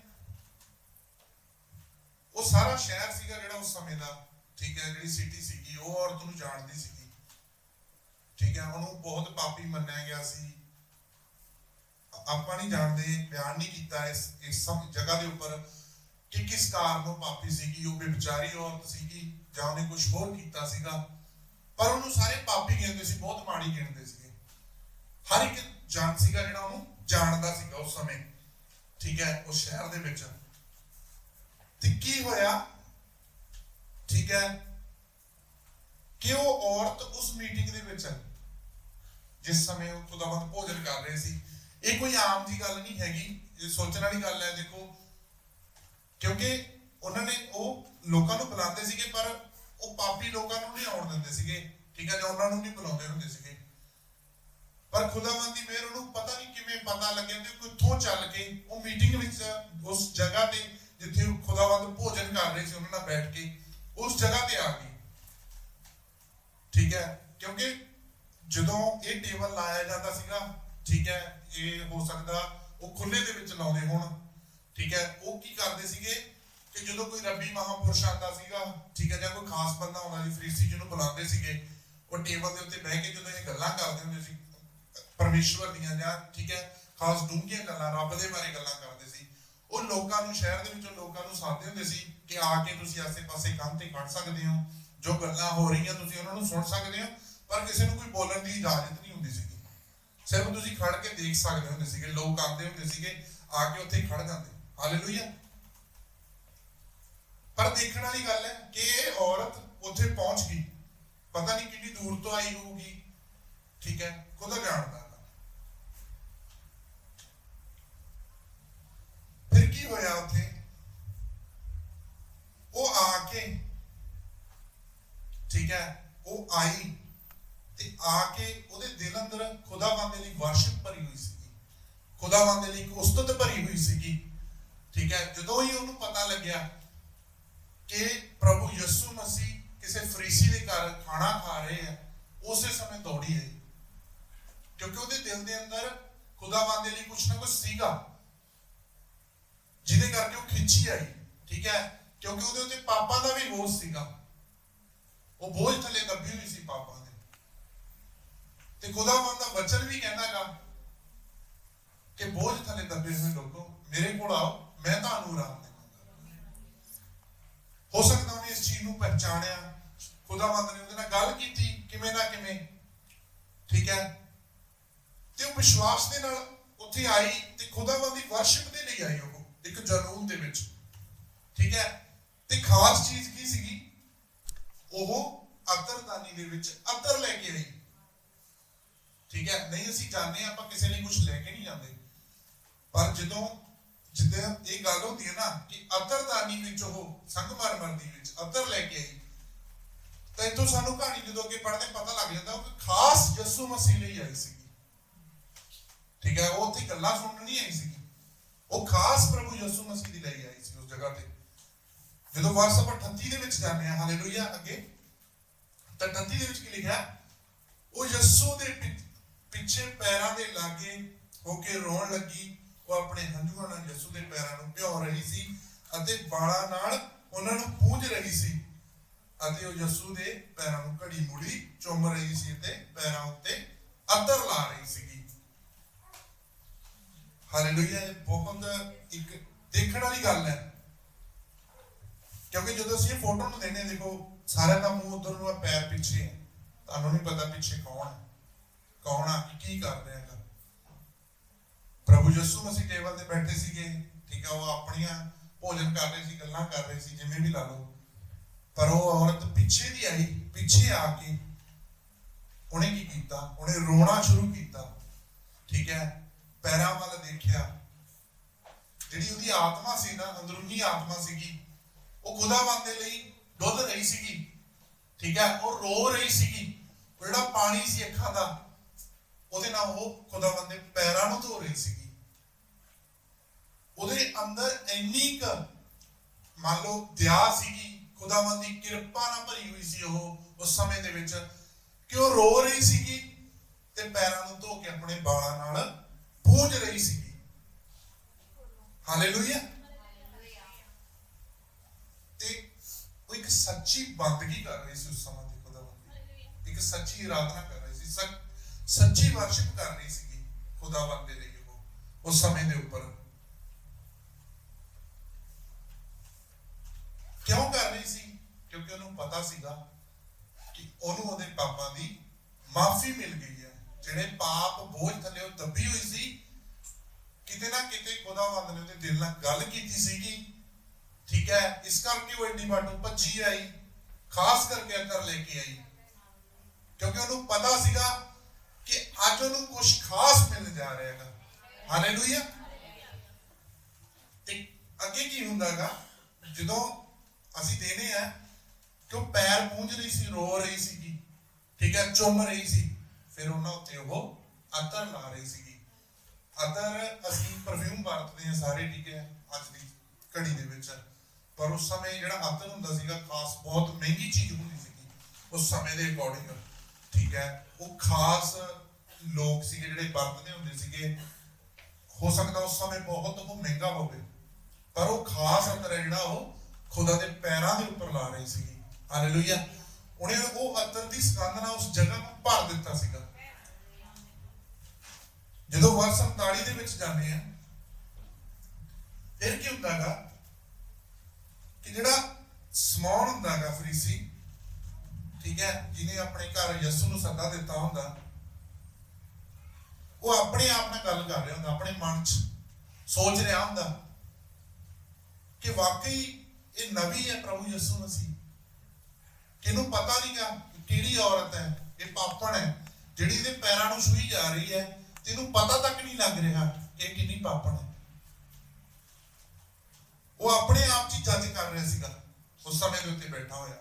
ਉਹ ਸਾਰਾ ਸ਼ਹਿਰ ਸੀਗਾ ਜਿਹੜਾ ਉਸ ਸਮੇਂ ਦਾ, ਠੀਕ ਹੈ, ਜਿਹੜੀ ਸਿਟੀ ਸੀਗੀ, ਉਹ ਔਰਤ ਨੂੰ ਜਾਣਦੀ ਸੀਗੀ, ਠੀਕ ਹੈ। ਉਹਨੂੰ ਬਹੁਤ ਪਾਪੀ ਮੰਨਿਆ ਗਿਆ ਸੀ। ਆਪਾਂ ਨਹੀਂ ਜਾਣਦੇ, ਬਿਆਨ ਨਹੀਂ ਕੀਤਾ ਇਸ ਸਭ ਜਗ੍ਹਾ ਦੇ ਉੱਪਰ ਕਿ ਕਿਸ ਕਾਰਨ ਉਹ ਪਾਪੀ ਸੀਗੀ, ਉਹ ਬੇਚਾਰੀ ਔਰਤ ਸੀਗੀ ਜਾਂ ਉਹਨੇ ਕੁਝ ਹੋਰ ਕੀਤਾ ਸੀਗਾ, ਪਰ ਉਹਨੂੰ ਸਾਰੇ ਪਾਪੀ ਕਹਿੰਦੇ ਸੀ, ਬਹੁਤ ਮਾੜੀ ਗਿਣਦੇ ਸੀਗੇ। ਹਰ ਇੱਕ ਜਾਣ ਸੀਗਾ ਜਿਹੜਾ ਉਹਨੂੰ ਜਾਣਦਾ ਸੀਗਾ ਉਸ ਸਮੇਂ, ਠੀਕ ਹੈ, ਉਸ ਸ਼ਹਿਰ ਦੇ ਵਿੱਚ। ਤੇ ਕੀ ਹੋਇਆ, ਠੀਕ ਹੈ, ਕਿ ਉਹ ਔਰਤ ਉਸ ਮੀਟਿੰਗ ਦੇ ਵਿੱਚ ਜਿਸ ਸਮੇਂ ਉਹ ਖੁਦਾਵੰਦ ਭੋਜਨ ਕਰ ਰਹੇ ਸੀ, ਇਹ ਕੋਈ ਆਮ ਜੀ ਗੱਲ ਨਹੀਂ ਹੈਗੀ, ਇਹ ਸੋਚਣ ਵਾਲੀ ਗੱਲ ਹੈ। ਦੇਖੋ, ਕਿਉਂਕਿ ਉਹਨਾਂ ਨੇ ਉਹ ਲੋਕਾਂ ਨੂੰ ਬੁਲਾਉਂਦੇ ਸੀਗੇ, ਪਰ ਉਹ ਪਾਪੀ ਲੋਕਾਂ ਨੂੰ ਨਹੀਂ ਆਉਣ ਦਿੰਦੇ ਸੀਗੇ, ਠੀਕ ਹੈ, ਜਾਂ ਉਹਨਾਂ ਨੂੰ ਨਹੀਂ ਬੁਲਾਉਂਦੇ ਹੁੰਦੇ ਸੀਗੇ। ਪਰ ਖੁਦਾਵੰਦ ਦੀ ਮਿਹਰ, ਉਹਨੂੰ ਪਤਾ ਨਹੀਂ ਕਿਵੇਂ ਪਤਾ ਲੱਗਿਆ ਤੇ ਕਿੱਥੋਂ ਚੱਲ ਕੇ ਉਹ ਮੀਟਿੰਗ ਵਿੱਚ ਉਸ ਜਗ੍ਹਾ ਤੇ ਜਿੱਥੇ ਖੁਦਾਵੰਦ ਭੋਜਨ ਕਰ ਰਹੇ ਸੀ ਉਹਨਾਂ ਨਾਲ ਬੈਠ ਕੇ ਉਸ ਜਗ੍ਹਾ ਤੇ ਆ ਗਈ, ਠੀਕ ਹੈ। ਕਿਉਂਕਿ ਜਦੋਂ ਇਹ ਟੇਬਲ ਲਾਇਆ ਜਾਂਦਾ ਸੀਗਾ, ਠੀਕ ਹੈ, ਇਹ ਹੋ ਸਕਦਾ ਉਹ ਖੁੱਲੇ ਦੇ ਵਿੱਚ ਲਾਉਂਦੇ ਹੋਣ, ਠੀਕ ਹੈ। ਉਹ ਕੀ ਕਰਦੇ ਸੀਗੇ ਕਿ ਜਦੋਂ ਕੋਈ ਰੱਬੀ ਮਹਾਂਪੁਰਸ਼ ਆਉਂਦਾ ਸੀਗਾ, ਠੀਕ ਹੈ, ਜਾਂ ਕੋਈ ਖਾਸ ਬੰਦਾ ਆਉਂਦਾ ਸੀ, ਫਰੀਸੀ ਜਿਹਨੂੰ ਬੁਲਾਉਂਦੇ ਸੀਗੇ, ਉਹ ਟੇਬਲ ਦੇ ਉੱਤੇ ਬਹਿ ਕੇ ਜਦੋਂ ਇਹ ਗੱਲਾਂ ਕਰਦੇ ਹੁੰਦੇ ਸੀ ਪਰਮੇਸ਼ਵਰ ਦੀਆਂ, ਜਾਂ ਠੀਕ ਹੈ, ਖਾਸ ਡੂੰਘੀਆਂ ਗੱਲਾਂ, ਰੱਬ ਦੇ ਬਾਰੇ ਗੱਲਾਂ ਕਰਦੇ ਸੀ, ਉਹ ਲੋਕਾਂ ਨੂੰ, ਸ਼ਹਿਰ ਦੇ ਵਿੱਚੋਂ ਲੋਕਾਂ ਨੂੰ ਸਾਧਦੇ ਹੁੰਦੇ ਸੀ ਕਿ ਆ ਕੇ ਤੁਸੀਂ ਆਸੇ-ਪਾਸੇ ਕੰਧ ਤੇ ਖੜ ਸਕਦੇ ਹੋ, ਜੋ ਗੱਲਾਂ ਹੋ ਰਹੀਆਂ ਤੁਸੀਂ ਉਹਨਾਂ ਨੂੰ ਸੁਣ ਸਕਦੇ ਹੋ, ਪਰ ਕਿਸੇ ਨੂੰ ਕੋਈ ਬੋਲਣ ਦੀ ਇਜਾਜ਼ਤ ਨਹੀਂ ਹੁੰਦੀ ਸੀਗੀ, ਸਿਰਫ ਤੁਸੀਂ ਖੜ ਕੇ ਦੇਖ ਸਕਦੇ ਹੁੰਦੇ ਸੀਗੇ। ਲੋਕ ਆਉਂਦੇ ਹੁੰਦੇ ਸੀਗੇ, ਆ ਕੇ ਉੱਥੇ ਖੜ ਜਾਂਦੇ। ਹਾਲੇਲੂਇਆ। ਪਰ ਦੇਖਣ ਵਾਲੀ ਗੱਲ ਹੈ ਕਿ ਇਹ ਔਰਤ ਉੱਥੇ ਪਹੁੰਚ ਗਈ, ਪਤਾ ਨਹੀਂ ਕਿੰਨੀ ਦੂਰ ਤੋਂ ਆਈ ਹੋਊਗੀ, ਠੀਕ ਹੈ, ਖੁਦਾ ਜਾਣਦਾ। ਫਿਰ ਕੀ ਹੋਇਆ ਉੱਥੇ, ਉਹ ਆ ਕੇ, ਠੀਕ ਹੈ, ਉਹ ਆਈ ਤੇ ਆ ਕੇ ਉਹਦੇ ਦਿਲ ਅੰਦਰ ਖੁਦਾਵੰਦ ਦੇ ਲਈ ਵਰਸ਼ਿਪ ਭਰੀ ਹੋਈ ਸੀਗੀ, ਖੁਦਾਵੰਦ ਦੇ ਲਈ ਇੱਕ ਉਸਤਤ ਭਰੀ ਹੋਈ ਸੀਗੀ, ਠੀਕ ਹੈ। ਜਦੋਂ ਹੀ ਉਹਨੂੰ ਪਤਾ ਲੱਗਿਆ ਕਿ ਪ੍ਰਭੂ ਯਿਸੂ ਮਸੀਹ ਕਿਸੇ ਫਰੀਸੀ ਦੇ ਘਰ ਖਾਣਾ ਖਾ ਰਹੇ ਆ, ਉਸੇ ਸਮੇਂ ਦੌੜੀ ਆਈ, ਕਿਉਂਕਿ ਉਹਦੇ ਦਿਲ ਦੇ ਅੰਦਰ ਖੁਦਾਵੰਦ ਦੇ ਲਈ ਕੁਛ ਨਾ ਕੁਛ ਸੀਗਾ ਜਿਹਦੇ ਕਰਕੇ ਉਹ ਖਿੱਚੀ ਆਈ, ਠੀਕ ਹੈ, ਕਿਉਂਕਿ ਉਹਦੇ ਉੱਤੇ ਪਾਪਾਂ ਦਾ ਵੀ ਬੋਝ ਸੀਗਾ, ਉਹ ਬੋਝ ਥੱਲੇ ਦੱਬੀ ਹੋਈ ਸੀ ਪਾਪਾਂ ਦੇ। ਤੇ ਖੁਦਾਵੰਦ ਦਾ ਵਚਨ ਵੀ ਕਹਿੰਦਾਗਾ ਕਿ ਬੋਝ ਥੱਲੇ ਦੱਬੇ ਹੋਏ ਲੋਕੋ ਮੇਰੇ ਕੋਲ ਆਓ, ਮੈਂ ਤੁਹਾਨੂੰ ਆਰਾਮ ਦੇਵਾਂਗਾ। ਹੋ ਸਕਦਾ ਉਹਨੇ ਇਸ ਚੀਜ਼ ਨੂੰ ਪਹਿਚਾਣਿਆ, ਖੁਦਾਵੰਦ ਨੇ ਉਹਦੇ ਨਾਲ ਗੱਲ ਕੀਤੀ ਕਿਵੇਂ ਨਾ ਕਿਵੇਂ, ਠੀਕ ਹੈ, ਤੇ ਉਹ ਵਿਸ਼ਵਾਸ ਦੇ ਨਾਲ ਉੱਥੇ ਆਈ ਤੇ ਖੁਦਾਵੰਦ ਦੀ ਵਰਸ਼ਿਪ ਦੇ ਲਈ ਆਈ, ਉਹ ਇੱਕ ਜਨੂਨ ਦੇ ਵਿੱਚ, ਠੀਕ ਹੈ। ਤੇ ਖਾਸ ਚੀਜ਼ ਕੀ ਸੀਗੀ, ਉਹ ਅਤਰਦਾਨੀ ਦੇ ਵਿੱਚ ਅਤਰ ਲੈ ਕੇ ਆਈ, ਠੀਕ ਹੈ। ਨਹੀਂ ਅਸੀਂ ਜਾਣਦੇ ਆਪਾਂ ਕਿਸੇ ਲਈ ਕੁਝ ਲੈ ਕੇ ਨਹੀਂ ਜਾਂਦੇ, ਪਰ ਜਿੱਦਾਂ ਇਹ ਗੱਲ ਹੁੰਦੀ ਹੈ ਨਾ ਕਿ ਅਤਰਦਾਨੀ ਵਿੱਚ ਉਹ ਸੰਗਮਰਮਰ ਦੀ ਵਿੱਚ ਅਤਰ ਲੈ ਕੇ ਆਈ, ਤਾਂ ਇੱਥੋਂ ਸਾਨੂੰ ਕਹਾਣੀ ਜਦੋਂ ਅੱਗੇ ਪੜ੍ਹਦੇ ਪਤਾ ਲੱਗ ਜਾਂਦਾ ਉਹ ਖਾਸ ਯਿਸੂ ਮਸੀਹ ਲਈ ਆਈ ਸੀਗੀ, ਠੀਕ ਹੈ। ਉਹ ਉੱਥੇ ਗੱਲਾਂ ਸੁਣਨ ਨਹੀਂ ਆਈ ਸੀਗੀ, ਉਹ ਖਾਸ ਪ੍ਰਭੂ ਯਿਸੂ ਮਸੀਹ ਦੀ ਲਈ ਆਈ ਸੀ ਉਸ ਜਗ੍ਹਾ ਤੇ। ਜਦੋਂ ਵਰਸ 38 ਦੇ ਵਿੱਚ ਜਾਂਦੇ ਆ, ਹਾਲੇਲੂਇਆ, ਅੱਗੇ ਤਾਂ 38 ਦੇ ਵਿੱਚ ਕੀ ਲਿਖਿਆ, ਉਹ ਯਿਸੂ ਦੇ ਪਿੱਛੇ ਪੈਰਾਂ ਦੇ ਲਾਗੇ ਹੋ ਕੇ ਰੋਣ ਲੱਗੀ, ਉਹ ਆਪਣੇ ਹੰਝੂਆਂ ਨਾਲ ਯਿਸੂ ਦੇ ਪੈਰਾਂ ਨੂੰ ਭਿਓ ਰਹੀ ਸੀ ਅਤੇ ਵਾਲਾਂ ਨਾਲ ਉਹਨਾਂ ਨੂੰ ਪੂੰਝ ਰਹੀ ਸੀ, ਅਤੇ ਉਹ ਯਿਸੂ ਦੇ ਪੈਰਾਂ ਨੂੰ ਘੜੀ ਮੁੜੀ ਚੁੰਮ ਰਹੀ ਸੀ ਤੇ ਪੈਰਾਂ ਉੱਤੇ ਅਤਰ ਲਾ ਰਹੀ ਸੀਗੀ। ਹਾਲੇਲੂਇਆ। ਇਹ ਬਹੁਤ ਇੱਕ ਦੇਖਣ ਵਾਲੀ ਗੱਲ ਹੈ, ਕਿਉਂਕਿ ਜਦੋਂ ਅਸੀਂ ਇਹ ਫੋਟੋ ਨੂੰ ਦੇਖਦੇ, ਦੇਖੋ ਸਾਰਿਆਂ ਦਾ ਮੂੰਹ ਉਧਰ ਨੂੰ, ਪੈਰ ਪਿੱਛੇ, ਤੁਹਾਨੂੰ ਨਹੀਂ ਪਤਾ ਪਿੱਛੇ ਕੌਣ ਹੈ, ਕੌਣ ਆ ਕੀ ਕਰ ਰਿਹਾ ਹੈਗਾ। ਪ੍ਰਭੂ ਯਿਸੂ ਮਸੀਹ ਟੇਬਲ ਤੇ ਬੈਠੇ ਸੀਗੇ, ਠੀਕ ਹੈ, ਉਹ ਆਪਣੀਆਂ ਭੋਜਨ ਕਰ ਰਹੇ ਸੀ, ਗੱਲਾਂ ਕਰ ਰਹੇ ਸੀ, ਜਿਵੇਂ ਵੀ ਲਾ ਲਓ, ਪਰ ਉਹ ਔਰਤ ਪਿੱਛੇ ਦੀ ਆਈ, ਪਿੱਛੇ ਆ ਕੇ ਉਹਨੇ ਕੀ ਕੀਤਾ, ਉਹਨੇ ਰੋਣਾ ਸ਼ੁਰੂ ਕੀਤਾ, ਠੀਕ ਹੈ, ਪੈਰਾਂ ਵੱਲ ਦੇਖਿਆ। ਜਿਹੜੀ ਉਹਦੀ ਆਤਮਾ ਸੀ ਨਾ, ਅੰਦਰੂਨੀ ਆਤਮਾ ਸੀਗੀ, ਉਹ ਖੁਦਾਵੰਦ ਦੇ ਲਈ ਡੁੱਲ ਰਹੀ ਸੀਗੀ, ਠੀਕ ਹੈ, ਉਹ ਰੋ ਰਹੀ ਸੀਗੀ। ਉਹ ਜਿਹੜਾ ਪਾਣੀ ਸੀ ਅੱਖਾਂ ਦਾ, ਉਹਦੇ ਨਾਲ ਉਹ ਖੁਦਾਵੰਦ ਦੇ ਪੈਰਾਂ ਨੂੰ ਧੋ ਰਹੀ ਸੀਗੀ। ਉਹਦੇ ਅੰਦਰ ਇੰਨੀ ਕੁ ਮੰਨ ਲਓ ਦਇਆ ਸੀਗੀ, ਖੁਦਾਵੰਦ ਦੀ ਕਿਰਪਾ ਨਾਲ ਭਰੀ ਹੋਈ ਸੀ ਉਹ ਉਸ ਸਮੇਂ ਦੇ ਵਿੱਚ, ਕਿ ਉਹ ਰੋ ਰਹੀ ਸੀਗੀ ਤੇ ਪੈਰਾਂ ਨੂੰ ਧੋ ਕੇ ਆਪਣੇ ਵਾਲਾਂ ਨਾਲ ਪੂੰਝ ਰਹੀ ਸੀਗੀ। ਹਾਲੇਲੂਇਆ। ਤੇ ਉਹ ਇੱਕ ਸੱਚੀ ਬੰਦਗੀ ਕਰ ਰਹੀ ਸੀ ਉਸ ਸਮੇਂ ਦੀ, ਖੁਦਾਵੰਦ ਦੀ ਇੱਕ ਸੱਚੀ ਆਰਾਧਨਾ ਕਰ ਰਹੀ ਸੀ, ਸੱਚੀ ਵਰਸ਼ਿਪ ਕਰ ਰਹੀ ਸੀਗੀ ਖੁਦਾਵੰਦ ਦੇ ਲਈ ਉਹ ਉਸ ਸਮੇਂ ਦੇ ਉੱਪਰ। ਕਿਉਂ ਕਰ ਰਹੀ ਸੀ? ਕਿਉਂਕਿ ਉਹਨੂੰ ਪਤਾ ਸੀਗਾ ਕਿ ਉਹਨੂੰ ਉਹਦੇ ਪਾਪਾਂ ਦੀ ਮਾਫੀ ਮਿਲ ਗਈ ਹੈ। ਜਿਹੜੇ ਪਾਪ ਬੋਝ ਥੱਲੇ ਉਹ ਦੱਬੀ ਹੋਈ ਸੀ, ਕਿਤੇ ਨਾ ਕਿਤੇ ਖੁਦਾਵੰਦ ਨੇ ਉਹਦੇ ਦਿਲ ਨਾਲ ਗੱਲ ਕੀਤੀ ਸੀਗੀ। ਠੀਕ ਹੈ, ਇਸ ਕਰਕੇ ਉਹ ਐਡੀ ਬਾਟੋਂ ਭੱਜੀ ਆਈ, ਖਾਸ ਕਰਕੇ ਅਤਰ ਲੈ ਕੇ ਆਈ, ਕਿਉਂਕਿ ਉਹਨੂੰ ਪਤਾ ਸੀਗਾ ਕਿ ਅੱਜ ਉਹਨੂੰ ਕੁਝ ਖਾਸ ਮਿਲਣ ਜਾ ਰਿਹਾ ਹੈਗਾ। ਹਾਲੇਲੂਇਆ। ਤੇ ਅੱਗੇ ਕੀ ਹੁੰਦਾਗਾ, ਜਦੋਂ ਅਸੀਂ ਦੇਨੇ ਆ ਕਿ ਉਹ ਪੈਰ ਪੂੰਝ ਰਹੀ ਸੀ, ਰੋ ਰਹੀ ਸੀਗੀ, ਠੀਕ ਹੈ, ਚੁੰਮ ਰਹੀ ਸੀ, ਫਿਰ ਉਹਨਾਂ ਉੱਤੇ ਉਹ ਅਤਰ ਲਾ ਰਹੀ ਸੀਗੀ। ਅਤਰ ਅਸੀਂ ਪਰਫਿਊਮ ਵਰਤਦੇ ਹਾਂ ਸਾਰੇ, ਠੀਕ ਹੈ, ਅੱਜ ਦੀ ਘੜੀ ਦੇ ਵਿੱਚ, ਪਰ ਉਸ ਸਮੇਂ ਜਿਹੜਾ ਅਤਰ ਹੁੰਦਾ ਸੀਗਾ ਖਾਸ, ਬਹੁਤ ਮਹਿੰਗੀ ਚੀਜ਼ ਹੁੰਦੀ ਸੀਗੀ ਉਸ ਸਮੇਂ ਦੇ ਅਕੋਰਡਿੰਗ। ਠੀਕ ਹੈ, ਉਹ ਖਾਸ ਲੋਕ ਸੀਗੇ ਜਿਹੜੇ ਵਰਤਦੇ ਹੁੰਦੇ ਸੀਗੇ। ਹੋ ਸਕਦਾ ਉਸ ਸਮੇਂ ਬਹੁਤ ਉਹ ਮਹਿੰਗਾ ਹੋਵੇ, ਪਰ ਉਹ ਖਾਸ ਅਤਰ ਹੈ ਜਿਹੜਾ ਉਹ ਖੁਦਾ ਦੇ ਪੈਰਾਂ ਦੇ ਉੱਪਰ ਲਾ ਰਹੀ ਸੀਗੀ। ਹਾਲੇਲੂਇਆ। ਉਹਨੇ ਉਹ ਅਤਰ ਦੀ ਸੁਗੰਧ ਨਾਲ ਉਸ ਜਗ੍ਹਾ ਨੂੰ ਭਰ ਦਿੱਤਾ ਸੀਗਾ। ਜਦੋਂ ਵਰਸ 47 ਦੇ ਵਿੱਚ ਜਾਂਦੇ ਆ, ਫਿਰ ਕੀ ਹੁੰਦਾਗਾ ਕਿ ਜਿਹੜਾ ਸਮੌਨ ਹੁੰਦਾਗਾ ਫਰੀਸੀ, ਠੀਕ ਹੈ, ਜਿਹਨੇ ਆਪਣੇ ਘਰ ਯਿਸੂ ਨੂੰ ਸੱਦਾ ਦਿੱਤਾ ਹੁੰਦਾ, ਉਹ ਆਪਣੇ ਆਪ ਨਾਲ ਗੱਲ ਕਰ ਰਿਹਾ ਹੁੰਦਾ, ਆਪਣੇ ਮਨ 'ਚ ਸੋਚ ਰਿਹਾ ਹੁੰਦਾ ਕਿ ਵਾਕਈ ਇਹ ਨਬੀ ਹੈ ਪ੍ਰਭੂ ਯਿਸੂ ਮਸੀਹ। ਕਿਹਨੂੰ ਪਤਾ ਨਹੀਂਗਾ ਕਿਹੜੀ ਔਰਤ ਹੈ, ਇਹ ਪਾਪਣ ਹੈ ਜਿਹੜੀ ਇਹਦੇ ਪੈਰਾਂ ਨੂੰ ਛੂਹੀ ਜਾ ਰਹੀ ਹੈ, ਤੇ ਇਹਨੂੰ ਪਤਾ ਤੱਕ ਨਹੀਂ ਲੱਗ ਰਿਹਾ ਕਿ ਇਹ ਕਿੰਨੀ ਪਾਪਣ ਹੈ। ਉਹ ਆਪਣੇ ਆਪ 'ਚ ਜੱਜ ਕਰ ਰਿਹਾ ਸੀਗਾ ਉਸ ਸਮੇਂ ਦੇ ਉੱਤੇ ਬੈਠਾ ਹੋਇਆ,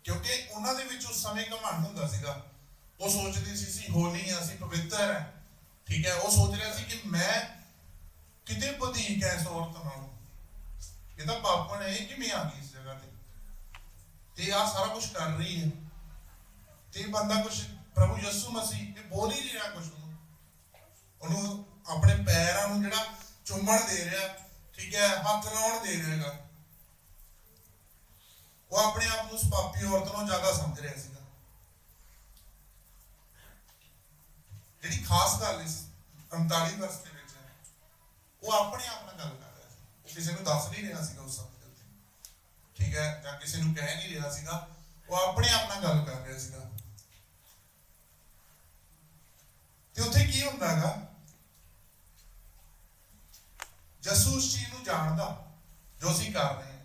ਕਿਉਂਕਿ ਉਹਨਾਂ ਦੇ ਵਿੱਚ ਉਸ ਸਮੇਂ ਘਮੰਡ ਹੁੰਦਾ ਸੀਗਾ। ਉਹ ਸੋਚਦੇ ਸੀ ਅਸੀਂ ਹੋਲੀ ਹਾਂ, ਅਸੀਂ ਪਵਿੱਤਰ ਹੈ, ਠੀਕ ਹੈ। ਉਹ ਸੋਚ ਰਿਹਾ ਸੀ ਕਿ ਮੈਂ ਕਿਤੇ ਵਧੀਕ ਹੈ ਇਸ ਔਰਤ ਨਾਲੋਂ, ਇਹ ਤਾਂ ਪਾਪਣ ਹੈ, ਇਹ ਕਿਵੇਂ ਆ ਗਈ ਇਸ ਜਗ੍ਹਾ ਤੇ ਆਹ ਸਾਰਾ ਕੁਝ ਕਰ ਰਹੀ ਹੈ, ਤੇ ਇਹ ਬੰਦਾ ਕੁਝ ਪ੍ਰਭੂ ਯਿਸੂ ਮਸੀਹ ਇਹ ਬੋਲ ਹੀ ਨਹੀਂ ਰਿਹਾ ਕੁਝ, ਉਹਨੂੰ ਆਪਣੇ ਪੈਰਾਂ ਨੂੰ ਜਿਹੜਾ ਚੁੰਮਣ ਦੇ ਰਿਹਾ, ਠੀਕ ਹੈ, ਹੱਥ ਲਾਉਣ ਦੇ ਰਿਹਾ ਹੈਗਾ। ਉਹ ਆਪਣੇ ਆਪ ਨੂੰ ਉਸ ਪਾਪੀ ਔਰਤ ਨੂੰ ਜ਼ਿਆਦਾ ਸਮਝ ਰਿਹਾ ਸੀਗਾ। ਜਿਹੜੀ ਖਾਸ ਗੱਲ ਇਸ 45 ਵਰਸ ਦੇ ਵਿੱਚ ਹੈ, ਉਹ ਆਪਣੇ ਆਪ ਨਾਲ ਗੱਲ ਕਰ ਰਿਹਾ ਸੀ, ਉਹ ਕਿਸੇ ਨੂੰ ਦੱਸ ਨਹੀਂ ਰਿਹਾ ਸੀਗਾ ਉਸ ਸਮੇਂ ਦੇ ਉੱਤੇ, ਠੀਕ ਹੈ, ਜਾਂ ਕਿਸੇ ਨੂੰ ਕਹਿ ਨਹੀਂ ਰਿਹਾ ਸੀਗਾ, ਉਹ ਆਪਣੇ ਆਪ ਨਾਲ ਗੱਲ ਕਰ ਰਿਹਾ ਸੀਗਾ। ਤੇ ਉੱਥੇ ਕੀ ਹੁੰਦਾਗਾ, ਯਿਸੂ ਉਸ ਚੀਜ਼ ਨੂੰ ਜਾਣਦਾ ਜੋ ਅਸੀਂ ਕਰ ਰਹੇ ਹਾਂ।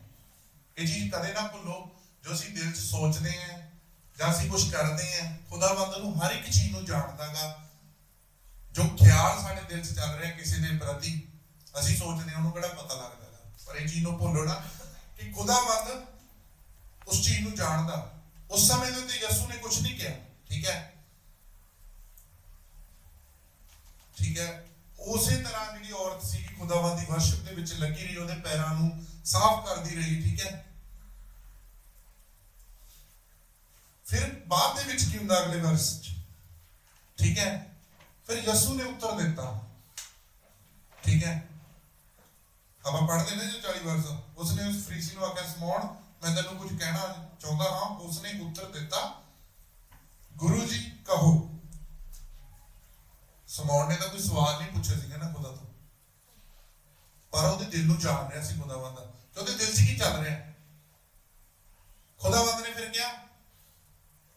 ਇਹ ਚੀਜ਼ ਕਦੇ ਨਾ ਭੁੱਲੋ, ਜੋ ਅਸੀਂ ਦਿਲ 'ਚ ਸੋਚਦੇ ਹਾਂ ਜਾਂ ਅਸੀਂ ਕੁਝ ਕਰਦੇ ਹਾਂ, ਖੁਦਾਵੰਦ ਨੂੰ ਹਰ ਇੱਕ ਚੀਜ਼ ਨੂੰ ਜਾਣਦਾਗਾ। ਜੋ ਖਿਆਲ ਸਾਡੇ ਦਿਲ 'ਚ ਚੱਲ ਰਿਹਾ ਕਿਸੇ ਦੇ ਪ੍ਰਤੀ, ਅਸੀਂ ਸੋਚਦੇ ਹਾਂ, ਉਹਨੂੰ ਕਿਹੜਾ ਪਤਾ ਲੱਗਦਾ। ਪਰ ਇਹ ਚੀਜ਼ ਨੂੰ ਭੁੱਲੋ ਨਾ ਕਿ ਖੁਦਾਵੰਦ ਉਸ ਚੀਜ਼ ਨੂੰ ਜਾਣਦਾ। ਉਸ ਸਮੇਂ ਦੇ ਉੱਤੇ ਯਿਸੂ ਨੇ ਕੁਝ ਨਹੀਂ ਕਿਹਾ, ਠੀਕ ਹੈ, ਠੀਕ ਹੈ। ਉਸੇ ਤਰ੍ਹਾਂ ਜਿਹੜੀ ਔਰਤ ਸੀ ਖੁਦਾਵੰਦ ਦੀ ਵਰਸ਼ਿਪ ਦੇ ਵਿੱਚ ਲੱਗੀ ਰਹੀ, ਉਹਦੇ ਪੈਰਾਂ ਨੂੰ ਸਾਫ਼ ਕਰਦੀ ਰਹੀ, ਠੀਕ ਹੈ। ਫਿਰ ਬਾਅਦ ਦੇ ਵਿੱਚ ਕੀ ਹੁੰਦਾ ਅਗਲੇ ਵਰਸ 'ਚ, ਠੀਕ ਹੈ, ਫਿਰ ਯਿਸੂ ਨੇ ਉੱਤਰ ਦਿੱਤਾ, ਠੀਕ ਹੈ। ਆਪਾਂ ਪੜ੍ਹਦੇ ਨੇ ਜੋ 40 ਵਰਸ, ਉਸਨੇ ਉਸ ਫਰੀਸੀ ਨੂੰ ਆਖਿਆ, ਸਮੌਣ, ਮੈਂ ਤੈਨੂੰ ਕੁਝ ਕਹਿਣਾ ਚਾਹੁੰਦਾ ਹਾਂ। ਉਸਨੇ ਉੱਤਰ ਦਿੱਤਾ, ਗੁਰੂ ਜੀ ਕਹੋ। ਸਮੌਣ ਨੇ ਤਾਂ ਕੋਈ ਸਵਾਲ ਨਹੀਂ ਪੁੱਛਿਆ ਸੀਗਾ ਨਾ ਖੁਦਾ ਤੋਂ, ਪਰ ਉਹਦੇ ਦਿਲ ਨੂੰ ਜਾਣ ਰਿਹਾ ਸੀ ਖੁਦਾਵੰਦ, ਤੇ ਉਹਦੇ ਦਿਲ 'ਚ ਕੀ ਚੱਲ ਰਿਹਾ। ਖੁਦਾਵੰਦ ਨੇ ਫਿਰ ਕਿਹਾ,